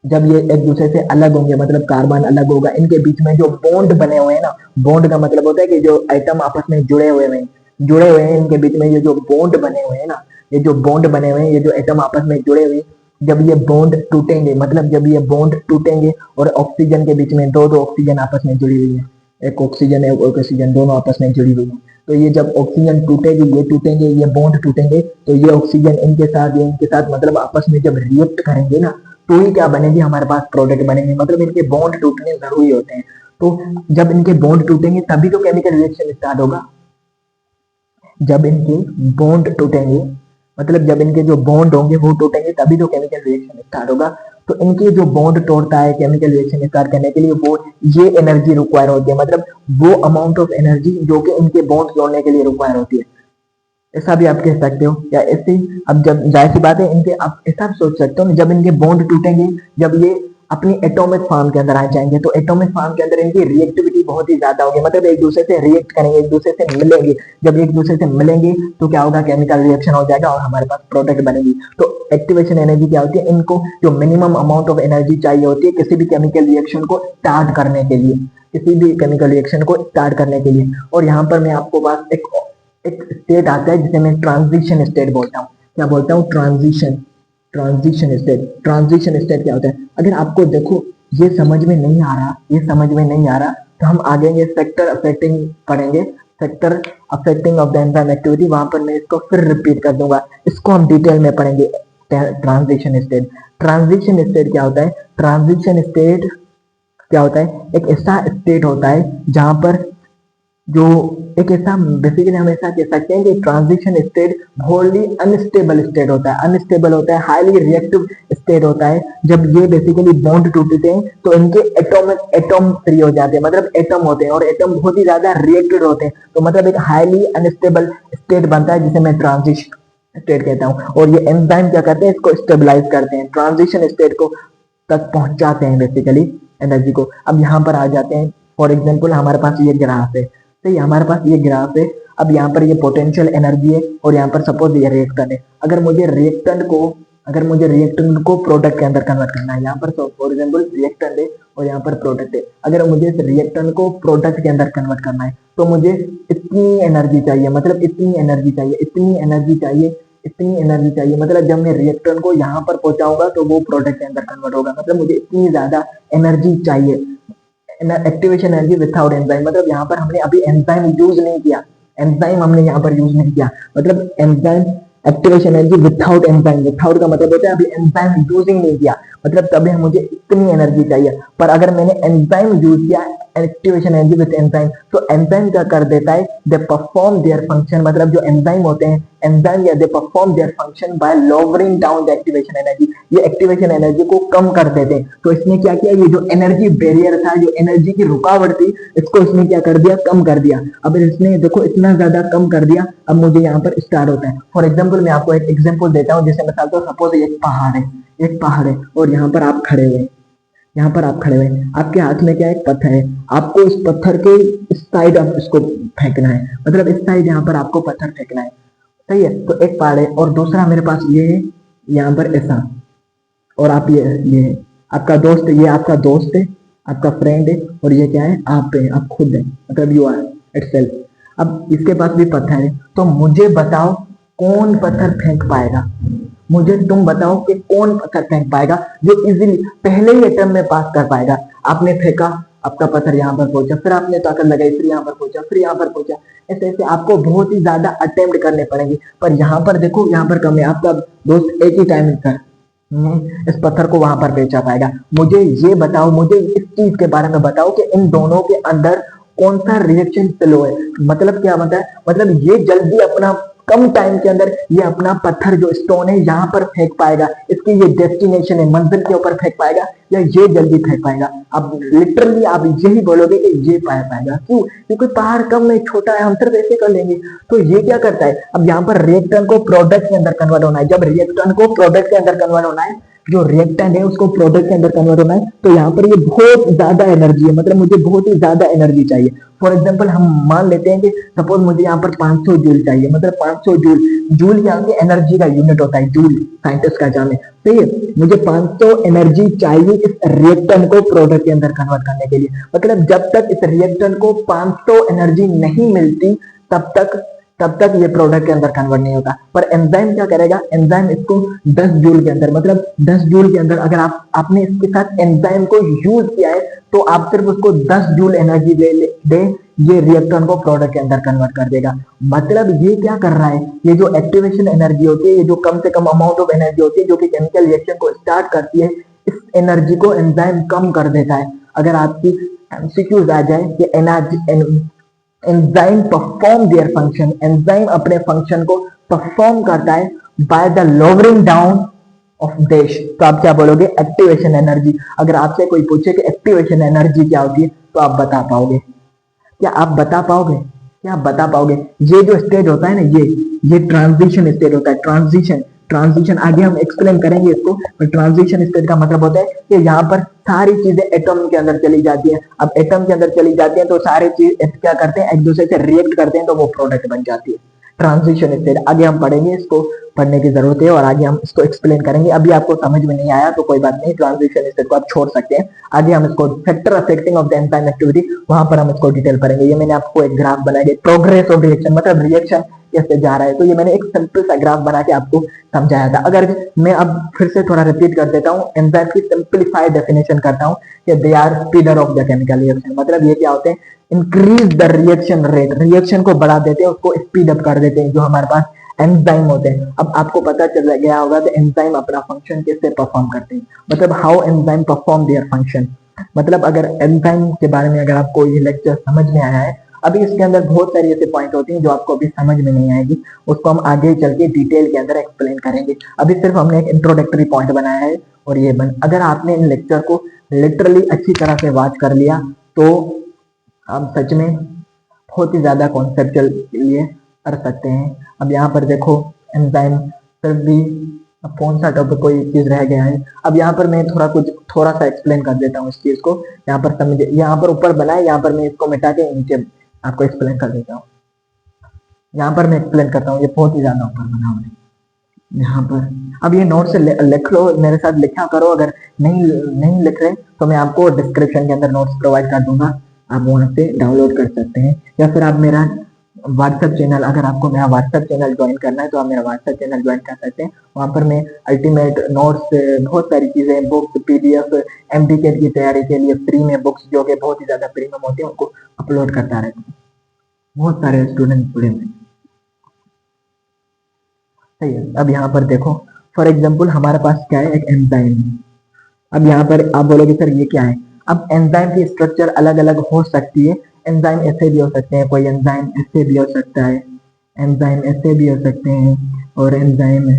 जब ये एक दूसरे से अलग होंगे मतलब कार्बन अलग होगा, इनके बीच में जो बॉन्ड बने हुए हैं ना, बॉन्ड का मतलब होता है कि जो एटम आपस में जुड़े हुए हैं, इनके बीच में ये जो बॉन्ड बने हुए हैं ना, ये जो बॉन्ड बने हुए हैं, ये जो एटम आपस में जुड़े हुए, जब ये बॉन्ड टूटेंगे, मतलब जब ये बॉन्ड टूटेंगे और ऑक्सीजन के बीच में दो दो ऑक्सीजन आपस में जुड़ी हुई है, एक ऑक्सीजन है, एक ऑक्सीजन, दोनों आपस में जुड़ी हुई है, तो ये जब ऑक्सीजन टूटेगी, ये टूटेंगे, ये बॉन्ड टूटेंगे, तो ये ऑक्सीजन इनके साथ, ये इनके साथ, मतलब आपस में जब रिएक्ट करेंगे ना, तो ही क्या बनेगी, हमारे पास प्रोडक्ट बनेंगे। मतलब इनके बॉन्ड टूटने जरूरी होते हैं, तो जब इनके बॉन्ड टूटेंगे तभी तो केमिकल रिएक्शन स्टार्ट होगा। जब इनके बॉन्ड टूटेंगे, मतलब जब इनके जो बॉन्ड होंगे वो टूटेंगे तभी तो केमिकल रिएक्शन स्टार्ट होगा। तो इनके जो बॉन्ड तोड़ता है केमिकल रिएक्शन स्टार्ट करने के लिए, वो ये एनर्जी रिक्वायर होती है, मतलब वो अमाउंट ऑफ एनर्जी जो कि इनके बॉन्ड तोड़ने के लिए रिक्वायर होती है। ऐसा भी आप कह सकते हो, या ऐसे, अब जब जाहिर सी बात है इनके, आप ऐसा सोच सकते हो जब इनके बॉन्ड टूटेंगे, जब ये अपनी एटॉमिक फॉर्म के अंदर आ जाएंगे, तो एटॉमिक फॉर्म के अंदर इनकी रिएक्टिविटी बहुत ही ज्यादा होगी, मतलब एक दूसरे से रिएक्ट करेंगे, एक दूसरे से मिलेंगे। जब एक दूसरे से मिलेंगे तो क्या होगा, केमिकल रिएक्शन हो जाएगा और हमारे पास प्रोडक्ट बनेगी। तो एक्टिवेशन एनर्जी क्या होती है, इनको जो मिनिमम अमाउंट ऑफ एनर्जी चाहिए होती है किसी भी केमिकल रिएक्शन को स्टार्ट करने के लिए, किसी भी केमिकल रिएक्शन को स्टार्ट करने के लिए। और यहाँ पर मैं आपको बात, एक स्टेट आता है जिसे मैं ट्रांजिशन स्टेट बोलता हूँ। क्या बोलता हूँ, transition, transition state. Transition state क्या होता है, अगर आपको देखो ये समझ में नहीं आ रहा, ये समझ में नहीं आ रहा, तो हम आगे ये फैक्टर अफेक्टिंग पढ़ेंगे, factor affecting of the enzyme activity, वहां पर मैं इसको फिर रिपीट कर दूंगा, इसको हम डिटेल में पढ़ेंगे। ट्रांजिशन स्टेट, ट्रांजिशन स्टेट क्या होता है, ट्रांजिशन स्टेट क्या होता है, एक ऐसा स्टेट होता है जहां पर जो एक ऐसा बेसिकली हम ऐसा कह सकते हैं कि transition state Holi unstable state होता है, अनस्टेबल होता है, हाईली रिएक्टिव स्टेट होता है। जब ये बेसिकली बॉन्ड टूटते हैं तो इनके एटम फ्री हो जाते हैं, मतलब एटम होते हैं और एटम बहुत ही ज्यादा रिएक्टेड होते हैं, तो मतलब एक हाईली अनस्टेबल स्टेट बनता है जिसे मैं ट्रांजिशन स्टेट कहता हूँ। और ये एंजाइम क्या करते हैं, इसको स्टेबलाइज करते हैं, ट्रांजिशन स्टेट को तक पहुंचाते हैं बेसिकली एनर्जी को। अब यहाँ पर आ जाते हैं, फॉर एग्जाम्पल हमारे पास ये ग्राफ है, तो ये हमारे पास ये ग्राफ है। अब यहाँ पर ये पोटेंशियल एनर्जी है और यहाँ पर सपोज ये रिएक्टेंट है। अगर मुझे रिएक्टेंट को प्रोडक्ट के अंदर कन्वर्ट करना है, यहाँ पर फॉर एग्जाम्पल रिएक्टेंट है और यहाँ पर प्रोडक्ट है, अगर मुझे इस रिएक्टेंट को प्रोडक्ट के अंदर कन्वर्ट करना है तो मुझे इतनी एनर्जी चाहिए, मतलब इतनी एनर्जी चाहिए, इतनी एनर्जी चाहिए, इतनी एनर्जी चाहिए। मतलब जब मैं रिएक्टेंट को यहाँ पर पहुंचाऊंगा तो वो प्रोडक्ट के अंदर कन्वर्ट होगा, मतलब मुझे इतनी ज्यादा एनर्जी चाहिए। एक्टिवेशन एनर्जी विदाउट एंजाइम, मतलब यहाँ पर हमने अभी एंजाइम यूज नहीं किया, एंजाइम हमने यहाँ पर यूज नहीं किया, मतलब enzyme activation energy without enzyme, without का मतलब होता है अभी एंजाइम यूजिंग नहीं किया, मतलब तभी मुझे इतनी एनर्जी चाहिए। पर अगर मैंने एंजाइम यूज किया एक्टिवेशन एनर्जी विद एंजाइम, तो एंजाइम क्या कर देता है, दे परफॉर्म देयर फंक्शन, मतलब जो एंजाइम होते हैं, एंजाइम या they perform their function by lowering down the activation energy, ये एक्टिवेशन एनर्जी को कम कर देते हैं। तो इसने क्या किया, ये जो एनर्जी बैरियर था, जो एनर्जी की रुकावट थी, इसको इसने क्या कर दिया, कम कर दिया। अब इसने देखो इतना ज्यादा कम कर दिया, अब मुझे यहाँ पर स्टार्ट होता है। फॉर एग्जाम्पल मैं आपको एक एग्जाम्पल देता हूँ, जैसे मिसाल तो सपोज एक पहाड़ है, एक पहाड़ है और यहाँ पर आप खड़े हुए, यहाँ पर आप खड़े हुए, आपके हाथ में क्या है, पत्थर है, आपको इस पत्थर के इस साइड आप इसको फेंकना है, मतलब इस साइड यहाँ पर आपको पत्थर फेंकना है, सही है। तो एक पहाड़ है और दूसरा मेरे पास ये है, यहाँ पर ऐसा, और आप ये आपका दोस्त, ये आपका दोस्त है, आपका फ्रेंड है, और ये क्या है, आप है, आप खुद है, मतलब यू आर इटसेल्फ। अब इसके पास भी पत्थर है, तो मुझे बताओ कौन पत्थर फेंक पाएगा, मुझे तुम बताओ कि कौन पत्थर फेंक पाएगा जो इजीली पहले ही अटेम्प्ट में पास कर पाएगा। आपने फेंका, आपका पत्थर यहाँ पर पहुंचा, फिर आपने ताकत लगाई, फिर यहाँ पर पहुंचा, फिर यहाँ पर पहुंचा, ऐसे ऐसे आपको बहुत ही ज्यादा अटेम्प्ट करने पड़ेंगे। पर यहाँ पर देखो, यहाँ पर कम है, आपका दोस्त एक ही टाइम कर इस पत्थर को वहां पर बेचा पाएगा। मुझे ये बताओ, मुझे इस चीज के बारे में बताओ कि इन दोनों के अंदर कौन सा रिएक्शन स्लो है। मतलब क्या मतलब है, मतलब ये जल्दी अपना कम टाइम के अंदर ये अपना पत्थर जो स्टोन है यहाँ पर फेंक पाएगा, इसकी ये डेस्टिनेशन है, मंजिल के ऊपर फेंक पाएगा, या ये जल्दी फेंक पाएगा। अब लिटरली आप यही बोलोगे कि ये पाएगा, क्यों, क्योंकि पहाड़ कम है, छोटा है, हम सिर्फ ऐसे कर लेंगे। तो ये क्या करता है, अब यहाँ पर रिएक्टेंट को प्रोडक्ट के अंदर कन्वर्ट होना है, जब रिएक्टेंट को प्रोडक्ट के अंदर कन्वर्ट होना है, जो रिएक्टेंट है उसको प्रोडक्ट के अंदर कन्वर्ट होना है, तो यहाँ पर ये बहुत ज्यादा एनर्जी है, मतलब मुझे बहुत ही ज्यादा एनर्जी चाहिए। फॉर एग्जाम्पल हम मान लेते हैं कि सपोज मुझे यहाँ पर 500 जूल चाहिए, मतलब 500 जूल, जूल क्या होती है, एनर्जी का यूनिट होता है, जूल साइंटिस्ट का जाने, सही है। मुझे 500 एनर्जी चाहिए इस रिएक्टेंट को प्रोडक्ट के अंदर कन्वर्ट करने के लिए। मतलब जब तक इस रिएक्टेंट को 500 एनर्जी नहीं मिलती तब तक ये प्रोडक्ट के अंदर कन्वर्ट नहीं होता। पर एंजाइम क्या करेगा, एंजाइम इसको 10 जूल के अंदर, मतलब 10 जूल के अंदर अगर आपने इसके साथ एंजाइम को यूज किया है, तो आप सिर्फ उसको 10 जूल एनर्जी दे ये रिएक्टेंट को प्रोडक्ट के अंदर कन्वर्ट कर देगा। मतलब ये क्या कर रहा है, ये जो एक्टिवेशन एनर्जी होती है, ये जो कम से कम अमाउंट ऑफ एनर्जी होती है जो कि केमिकल रिएक्शन को स्टार्ट करती है, इस एनर्जी को एंजाइम कम कर देता है। अगर आपकी एमसीक्यूज आ जाए कि energy enzyme perform their function, enzyme अपने फंक्शन को परफॉर्म करता है by the lowering down of dash, तो आप क्या बोलोगे, एक्टिवेशन एनर्जी। अगर आपसे कोई पूछे कि एक्टिवेशन एनर्जी क्या होती है, तो आप बता पाओगे, क्या आप बता पाओगे, क्या आप बता पाओगे। ये जो स्टेज होता है ना, ये ट्रांजिशन स्टेज होता है, ट्रांजिशन आगे हम एक्सप्लेन करेंगे इसको। पर ट्रांजिशन स्टेज का मतलब होता है कि यहाँ पर सारी चीजें एटम के अंदर चली जाती है। अब एटम के अंदर चली जाती है तो सारी चीज क्या करते हैं, एक दूसरे से रिएक्ट करते हैं, तो वो प्रोडक्ट बन जाती है। ट्रांजिशन स्टेज आगे हम पढ़ेंगे, इसको पढ़ने की जरूरत है और आगे हम इसको एक्सप्लेन करेंगे। अभी आपको समझ में नहीं आया तो कोई बात नहीं, ट्रांजिशन स्टेज को आप छोड़ सकते हैं। आगे हम इसको factor affecting of the enzyme activity, वहां पर हम इसको डिटेल पढ़ेंगे। ये मैंने आपको एक ग्राफ बनाया, प्रोग्रेस ऑफ रिएक्शन, मतलब रिएक्शन कैसे जा रहा है, तो ये मैंने एक सिंपल सा ग्राफ बना के आपको समझाया था। अगर मैं अब फिर से थोड़ा रिपीट कर देता हूँ, एंजाइम की सिंपलीफाइड डेफिनेशन करता हूँ कि they are speeder of the chemical reaction. मतलब ये क्या होते हैं, increase the reaction rate, reaction को बढ़ा देते हैं, उसको स्पीड अप कर देते हैं, जो हमारे पास एंजाइम होते हैं। अब आपको पता चल गया होगा कि एंजाइम अपना फंक्शन कैसे परफॉर्म करते हैं, मतलब how enzyme perform their function. मतलब अगर एंजाइम के बारे में अगर आपको ये लेक्चर समझ में आया है, अभी इसके अंदर बहुत सारी ऐसे पॉइंट होती हैं जो आपको अभी समझ में नहीं आएगी, उसको हम आगे चल के डिटेल के अंदर एक्सप्लेन करेंगे। अभी सिर्फ हमने एक इंट्रोडक्टरी पॉइंट बनाया है और ये अगर आपने इन लेक्चर को लिटरली अच्छी तरह से वॉच कर लिया तो आप सच में बहुत ही ज्यादा कॉन्सेप्चुअल लिए कर सकते हैं। अब यहाँ पर देखो एंजाइम सिर्फ भी, अब कौन सा टॉपिक कोई चीज रह गया है। अब यहाँ पर मैं थोड़ा सा एक्सप्लेन कर देता हूँ इस चीज को, यहाँ पर समझे, यहाँ पर ऊपर बना है, यहाँ पर मैं इसको मिटा के नीचे आपको एक्सप्लेन कर देता हूँ। यहाँ पर मैं एक्सप्लेन करता हूँ, ये बहुत ही ज्यादा ऊपर बना हुआ है यहाँ पर। अब ये नोट से लिख लो, मेरे साथ लिखा करो, अगर नहीं लिख रहे तो मैं आपको डिस्क्रिप्शन के अंदर नोट्स प्रोवाइड कर दूंगा, आप वहां से डाउनलोड कर सकते हैं। या फिर आप मेरा व्हाट्सएप चैनल, अगर आपको मेरा व्हाट्सएप चैनल ज्वाइन करना है तो आप मेरा व्हाट्सएप चैनल ज्वाइन कर सकते हैं। वहां पर मैं अल्टीमेट नोट्स, बहुत सारी चीजें, बुक्स, पीडीएफ, एमडीके की तैयारी के लिए फ्री में बुक्स जो कि बहुत ही ज्यादा प्रीमियम होती है उनको अपलोड करता रहता हूँ। बहुत सारे स्टूडेंट जुड़े हुए, सही है। अब यहाँ पर देखो फॉर एग्जाम्पल हमारे पास क्या है, एक एंजाइम है। अब यहाँ पर आप बोलोगे सर ये क्या है। अब एंजाइम की स्ट्रक्चर अलग अलग हो सकती है। एंजाइम ऐसे भी हो सकते हैं, कोई एंजाइम ऐसे भी हो सकता है, एंजाइम ऐसे भी हो सकते हैं, और एंजाइम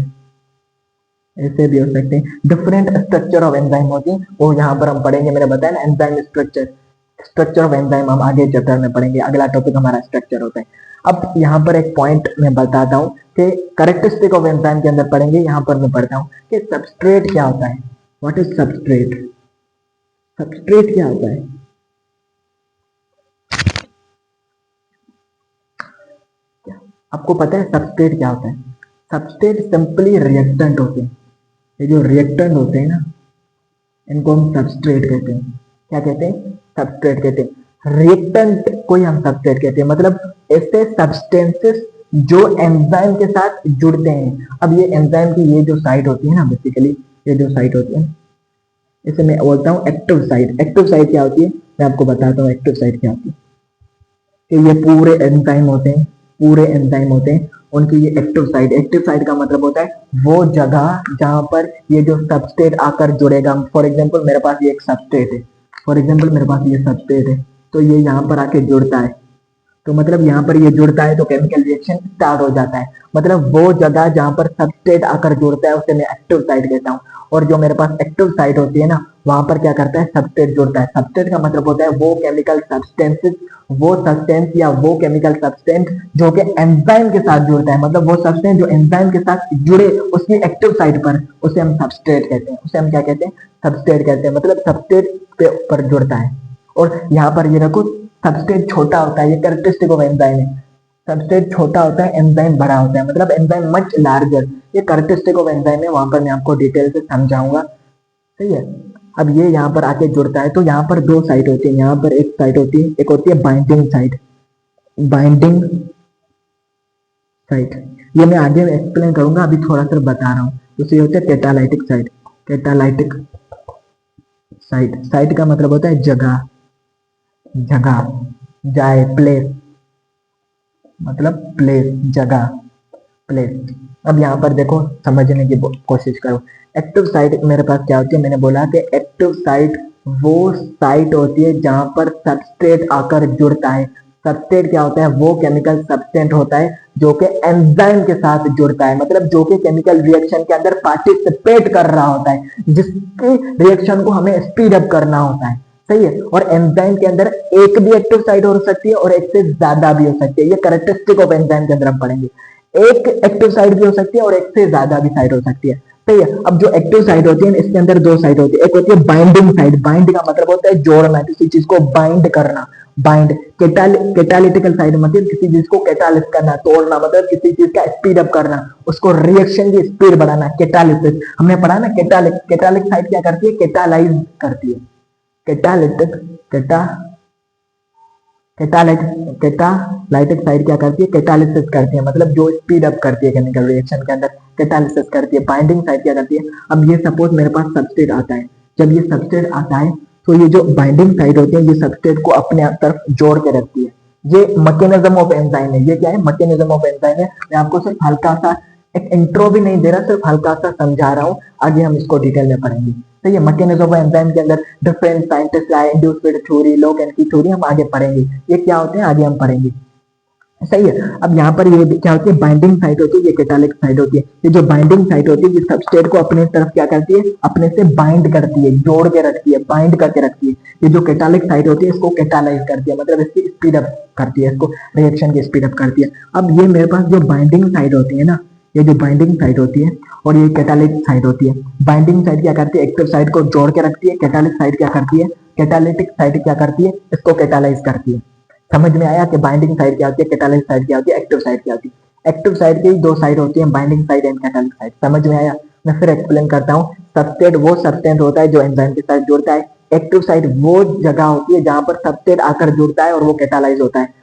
ऐसे भी हो सकते हैं। डिफरेंट स्ट्रक्चर ऑफ एंजाइम होती है, वो यहाँ पर हम पढ़ेंगे। मैंने बताया ना एंजाइम स्ट्रक्चर ऑफ एंजाइम हम आगे चैप्टर में पढ़ेंगे। अगला टॉपिक हमारा स्ट्रक्चर होता है। अब यहाँ पर एक पॉइंट मैं बताता हूँ कि कैरेक्टरिस्टिक ऑफ एंजाइम के अंदर पढ़ेंगे। यहाँ पर मैं पढ़ता हूँ कि सबस्ट्रेट क्या होता है। What is substrate? सबस्ट्रेट क्या होता है? आपको पता है सबस्ट्रेट क्या होता है? सबस्ट्रेट सिंपली रिएक्टेंट होते हैं। ये जो रिएक्टेंट होते हैं ना, इनको हम सबस्ट्रेट कहते हैं। क्या कहते हैं? सबस्ट्रेट कहते हैं। रिएक्टेंट को ही हम सबस्ट्रेट कहते हैं, मतलब ऐसे सब्सटेंसेस जो एंजाइम के साथ जुड़ते हैं। अब ये एंजाइम की ये जो साइट होती है ना, बेसिकली ये जो साइट होती है, इसे मैं बोलता हूँ एक्टिव साइट। एक्टिव साइट क्या होती है मैं आपको बताता हूँ। एक्टिव साइट क्या होती है कि ये पूरे एंजाइम होते हैं, उनकी ये एक्टिव साइट का मतलब होता है वो जगह जहां पर ये जो सबस्ट्रेट आकर जुड़ेगा। फॉर एग्जांपल मेरे पास ये एक सबस्ट्रेट है, तो ये यहाँ पर आके जुड़ता है, तो मतलब यहाँ पर ये जुड़ता है तो केमिकल रिएक्शन स्टार्ट हो जाता है। मतलब वो जगह जहां पर सबस्ट्रेट आकर जुड़ता है उसे मैं एक्टिव साइट कहता हूँ। और जो मेरे पास एक्टिव साइट होती है ना, वहां पर क्या करता है, सबस्ट्रेट जुड़ता है। सबस्ट्रेट का मतलब होता है वो केमिकल सब्सटेंसेस, वो सब्सटेंस या वो केमिकल सब्सटेंस जो कि एंजाइम के साथ जुड़ता है। मतलब वो सब्सटेंस जो एंजाइम के साथ जुड़े उसकी एक्टिव साइट पर, उसे हम सबस्ट्रेट कहते हैं। उसे हम क्या कहते हैं? सबस्ट्रेट कहते हैं। मतलब सबस्ट्रेट पे पर जुड़ता है। और यहाँ पर ये देखो सबस्ट्रेट छोटा होता है, ये कैरेक्टरिस्टिक ऑफ एंजाइम है। सबस्ट्रेट छोटा होता है, एंजाइम बड़ा होता है, मतलब एंजाइम मच लार्जर। ये कैरेक्टरिस्टिक ऑफ एंजाइम है, वहां पर मैं आपको डिटेल से समझाऊंगा, सही है। अब ये यहाँ पर आके जुड़ता है तो यहाँ पर दो साइट होती है। यहाँ पर एक साइट होती है, एक होती है बाइंडिंग साइट। ये मैं आगे एक्सप्लेन करूंगा, अभी थोड़ा सा बता रहा हूँ। दूसरी होती है कैटालाइटिक साइट का मतलब होता है जगह, जाए, प्लेस, मतलब प्लेस। अब यहाँ पर देखो समझने की कोशिश करो। एक्टिव साइट मेरे पास क्या होती है, मैंने बोला कि एक्टिव साइट वो साइट होती है जहां पर सबस्ट्रेट आकर जुड़ता है। सबस्ट्रेट क्या होता है? वो केमिकल सब्सटेंट होता है जो कि एंजाइम के साथ जुड़ता है, मतलब जो कि केमिकल रिएक्शन के अंदर पार्टिसिपेट कर रहा होता है, जिसके रिएक्शन को हमें स्पीड अप करना होता है, सही है। और एंजाइम के अंदर एक भी एक्टिव साइट हो सकती है और एक से ज्यादा भी हो सकती है। ये कैरेक्टरिस्टिक ऑफ एंजाइम के अंदर हम पढ़ेंगे। एक एक्टिव साइट भी हो सकती है और एक से ज्यादा भी साइट हो सकती है, सही है। अब जो एक्टिव साइट होती है इसके अंदर दो साइट होती है। एक होती है बाइंडिंग साइट। बाइंड का मतलब होता है जोड़ना, किसी चीज को बाइंड करना। बाइंड कैटालिटिकल साइट मतलब किसी चीज को कैटालिस्ट करना, तोड़ना, मतलब किसी चीज का स्पीड अप करना, उसको रिएक्शन की स्पीड बढ़ाना, कैटालिसिस। हमने पढ़ा ना कैटालिक साइट क्या करती है? कैटालाइज करती है। कैटालाइटिक साइट क्या करती है? कैटालिसिस करती है, मतलब जो स्पीड अप करती है केमिकल रिएक्शन के अंदर, कैटालिसिस करती है। बाइंडिंग साइट क्या करती है? अब ये सपोज मेरे पास सबस्ट्रेट आता है, जब ये सबस्ट्रेट आता है तो ये जो बाइंडिंग साइट होती है ये सबस्ट्रेट को अपने तरफ जोड़ के रखती है। ये मैकेनिज्म ऑफ एंजाइम है। ये क्या है? मैकेनिज्म ऑफ एंजाइम है। मैं आपको सिर्फ हल्का सा एक इंट्रो भी नहीं दे रहा, सिर्फ हल्का सा समझा रहा हूँ, आगे हम इसको डिटेल में पढ़ेंगे, तो ये मैकेनिज्म ऑफ एंजाइम के अंदर डिफरेंट साइंटिस्ट लाए, इंड्यूस्ड थ्योरी, लोकेन की थ्योरी हम आगे पढ़ेंगे, ये क्या होते हैं आगे हम पढ़ेंगे। सही है। अब यहाँ पर ये क्या होती है, बाइंडिंग साइट होती है, ये कैटालिक साइट होती है। ये जो बाइंडिंग साइट होती है ये सबस्ट्रेट को अपने तरफ क्या करती है, अपने से बाइंड करती है, जोड़ के रखती है, बाइंड करके रखती है। ये जो कैटालिक साइट होती है इसको कैटालाइज करती है, मतलब इसकी स्पीड अप करती है, इसको रिएक्शन की स्पीड अप करती है। अब ये मेरे पास जो बाइंडिंग साइट होती है ना, ये जो बाइंडिंग साइट होती है और ये कैटालिक साइट होती है। बाइंडिंग साइट क्या करती है, एक्टिव साइट को जोड़ के रखती है। कैटालिक साइट क्या करती है, कैटालिटिक साइट क्या करती है, इसको कैटालाइज करती है। समझ में आया कि बाइंडिंग साइड क्या होती है, कैटालिस साइड क्या होती है, एक्टिव साइड क्या होती है। एक्टिव साइड की दो साइड होती है, binding side and catalytic side. समझ में आया। मैं फिर एक्सप्लेन करता हूँ। सबस्ट्रेट वो सब्सटेंस होता है जो एंजाइम के साथ जुड़ता है। एक्टिव साइड वो जगह होती है जहां पर सबस्ट्रेट आकर जुड़ता है और वो कैटालाइज होता है।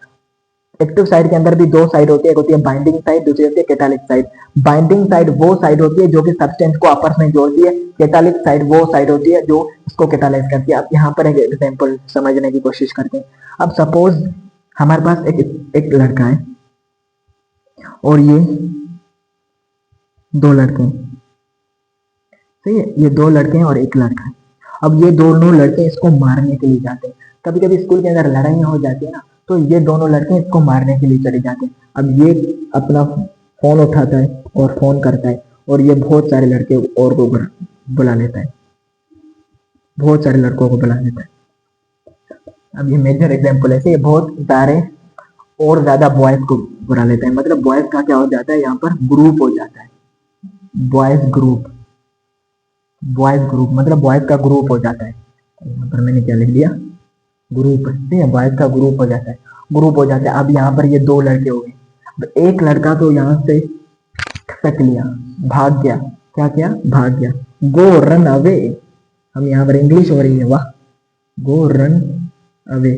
एक्टिव साइड के अंदर भी दो साइड होती है, एक होती है बाइंडिंग साइड, दूसरी होती है कैटालिक साइड। बाइंडिंग साइड वो साइड होती है जो कि सब्सटेंस को आपस में जोड़ती है। कैटालिक साइड वो साइड होती है जो इसको कैटालाइज करती है। अब यहाँ पर एक एग्जांपल समझने की कोशिश करते हैं। अब सपोज हमारे पास एक लड़का है और ये दो लड़के हैं। सही है, ये दो लड़के हैं और एक लड़का है। अब ये दोनों लड़के इसको मारने के लिए जाते हैं। कभी कभी स्कूल के अंदर लड़ाइयाँ हो जाती है ना, तो ये दोनों लड़के इसको मारने के लिए चले जाते हैं। अब ये अपना फोन उठाता है और फोन करता है और ये बहुत सारे लड़के और को बुला लेता है, बहुत सारे लड़कों को बुला लेता है। अब ये मेजर एग्जाम्पल है, ये बहुत सारे और ज्यादा बॉयज को बुला लेता है। मतलब बॉयज का क्या हो जाता है, यहाँ पर ग्रुप हो जाता है, बॉयज ग्रुप। बॉयज ग्रुप मतलब बॉयज का ग्रुप हो जाता है। यहाँ पर मैंने क्या लिख दिया, ग्रुप। ठीक है, बॉयज का ग्रुप हो जाता है, ग्रुप हो जाता है। अब यहाँ पर ये दो लड़के हो गए। अब एक लड़का तो यहाँ से खसक लिया, भाग गया। क्या किया, भाग गया। गो रन अवे। हम यहाँ पर इंग्लिश हो रही है, वाह। गो रन अवे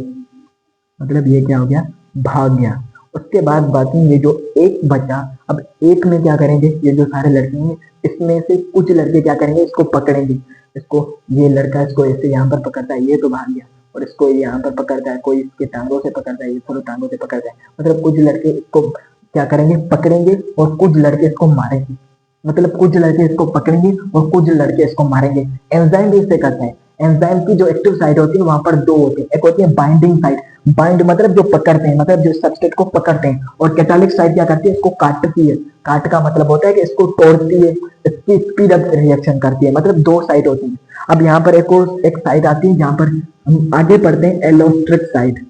मतलब ये क्या हो गया, भाग गया। उसके बाद बाकी ये जो एक बचा, अब एक में क्या करेंगे, ये जो सारे लड़के हैं इसमें से कुछ लड़के क्या करेंगे, इसको पकड़ेंगे। इसको, ये लड़का इसको ऐसे यहाँ पर पकड़ता है, ये तो भाग गया, और इसको यहाँ पर पकड़ता है, कोई इसके टांगों से पकड़ता है, ये थोड़ा टांगों से पकड़ता है। मतलब कुछ लड़के इसको क्या करेंगे, पकड़ेंगे, और कुछ लड़के इसको मारेंगे। मतलब कुछ लड़के इसको पकड़ेंगे और कुछ लड़के इसको मारेंगे। एंजाइम भी इससे करता है। एंजाइम की जो एक्टिव साइड होती है वहां पर दो होती है, एक होती है बाइंडिंग साइड। बाइंड मतलब जो पकड़ते हैं, मतलब जो सबस्ट्रेट को पकड़ते हैं। और कैटालिक साइड क्या करती है, इसको काटती है। काट का मतलब होता है कि इसको तोड़ती है, इसकी स्पीड अप रिएक्शन करती है। मतलब दो साइड होती है। अब यहाँ पर एक साइड आती है जहां पर हम आगे पढ़ते हैं, एलोस्ट्रिक साइड।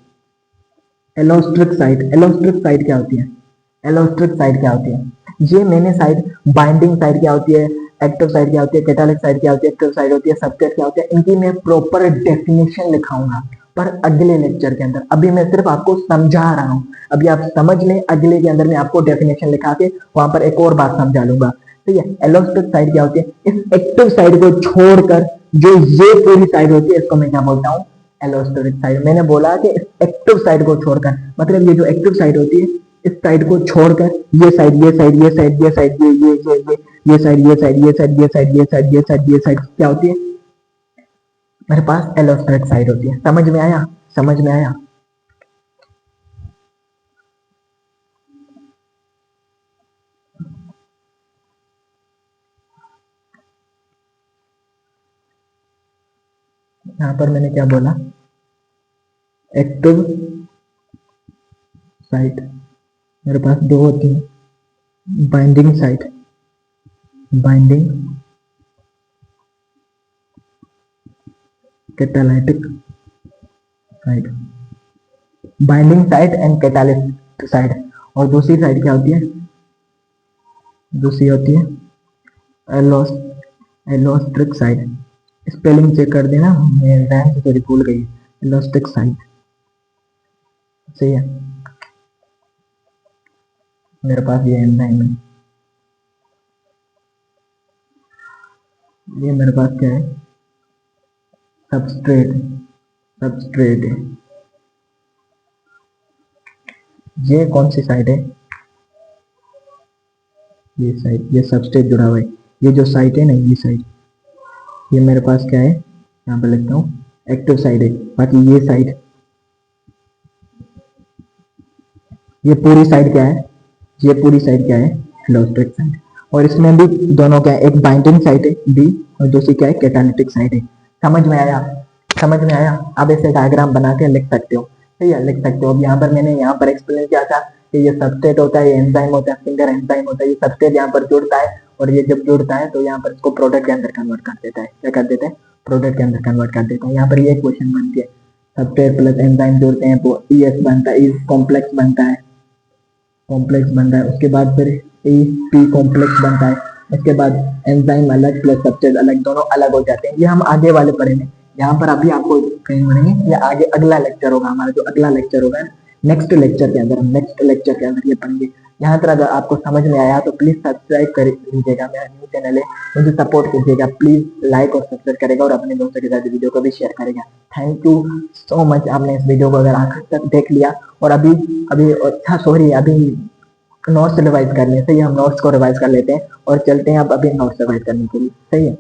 एलोस्ट्रिक साइड, एलोस्ट्रिक साइड क्या होती है, एलोस्ट्रिक साइड क्या होती है, ये मैंने साइड, बाइंडिंग साइड क्या होती है, एक्टिव साइड क्या होती है, कैटालिक साइड क्या होती है, एक्टिव साइड होती है, सबस्ट्रेट क्या होती है, इनकी मैं प्रॉपर डेफिनेशन लिखाऊंगा पर अगले लेक्चर के अंदर। अभी मैं सिर्फ आपको समझा रहा हूं, अभी आप समझ लें, अगले के अंदर मैं आपको डेफिनेशन लिखा के वहां पर एक और बात समझा लूंगा। ठीक है, एलोस्ट्रिक साइड क्या होती है, इस एक्टिव साइड को छोड़कर जो ये पूरी साइड होती है इसको मैं क्या बोलता हूँ, एलोस्टेरिक साइड। मैंने बोला कि एक्टिव साइड को छोड़कर, मतलब ये जो एक्टिव साइड होती है इस साइड को छोड़कर ये साइड, ये साइड, ये साइड, ये साइड, ये साइड, ये साइड, ये साइड, ये साइड, ये साइड, ये साइड, ये साइड क्या होती है, मेरे पास एलोस्टेरिक साइड होती है। समझ में आया, समझ में आया। यहां पर मैंने क्या बोला, एक्टिव साइड मेरे पास दो होती है, binding side, binding catalytic side, binding side and catalytic side. और दूसरी साइड क्या होती है, दूसरी होती है एलोस्ट्रिक साइड। स्पेलिंग चेक कर देना, मैं ध्यान से थोड़ी भूल गई, एलोस्ट्रिक साइड। सही है, मेरे पास ये एंजाइम है, ये मेरे पास क्या है, सबस्ट्रेट, सबस्ट्रेट है। ये कौन सी साइड है, ये साइड, ये सबस्ट्रेट जुड़ा हुआ है। ये जो साइड है ना, ये साइड, ये मेरे पास क्या है, यहाँ पे लिखता हूँ एक्टिव साइड है। बाकी ये साइड, ये पूरी साइड क्या है, ये पूरी साइड क्या है, एलोस्ट्रिक साइड। और इसमें भी दोनों क्या है, एक बाइंडिंग साइट है बी और दूसरी क्या है कैटालिटिक साइट है। समझ में आया? समझ में आया? आप ऐसे डायग्राम बना के लिख सकते हो, सही है, लिख सकते हो। अब यहाँ पर मैंने यहाँ पर एक्सप्लेन किया था कि ये सबस्ट्रेट होता है, ये एंजाइम होता है, फिंगर एंजाइम होता है। ये सबस्ट्रेट यहाँ पर जुड़ता है और ये जब जुड़ता है तो यहाँ पर इसको प्रोडक्ट के अंदर कन्वर्ट कर देता है। क्या कर देता है? प्रोडक्ट के अंदर कन्वर्ट कर देता है। यहाँ पर ये क्वेश्चन बनती है, सबस्ट्रेट प्लस एंजाइम जोड़ते हैं तो ES बनता है, इस कॉम्प्लेक्स बनता है, कॉम्प्लेक्स बनता है। उसके बाद फिर ए पी कॉम्प्लेक्स बनता है। उसके बाद एंजाइम अलग प्लस सबस्ट्रेट अलग, दोनों अलग हो जाते हैं। ये हम आगे वाले पढ़ेंगे, यहाँ पर अभी आपको कहीं पढ़ेंगे, ये आगे अगला लेक्चर होगा हमारा, जो अगला लेक्चर होगा नेक्स्ट लेक्चर के अंदर, हम नेक्स्ट लेक्चर के अंदर ये पढ़ेंगे। यहाँ तक अगर आपको समझ में आया तो प्लीज सब्सक्राइब कर लीजिएगा, मेरा न्यू चैनल है, मुझे सपोर्ट कीजिएगा प्लीज, लाइक और सब्सक्राइब करेगा और अपने दोस्तों के साथ वीडियो को भी शेयर करेगा। थैंक यू सो मच, आपने इस वीडियो को अगर आखिर तक देख लिया। और अभी अभी अच्छा सॉरी, अभी नोट्स रिवाइज करने से ही हम नोट्स को रिवाइज कर लेते हैं और चलते हैं अब अभी नोट्स रिवाइज करने के लिए, सही है।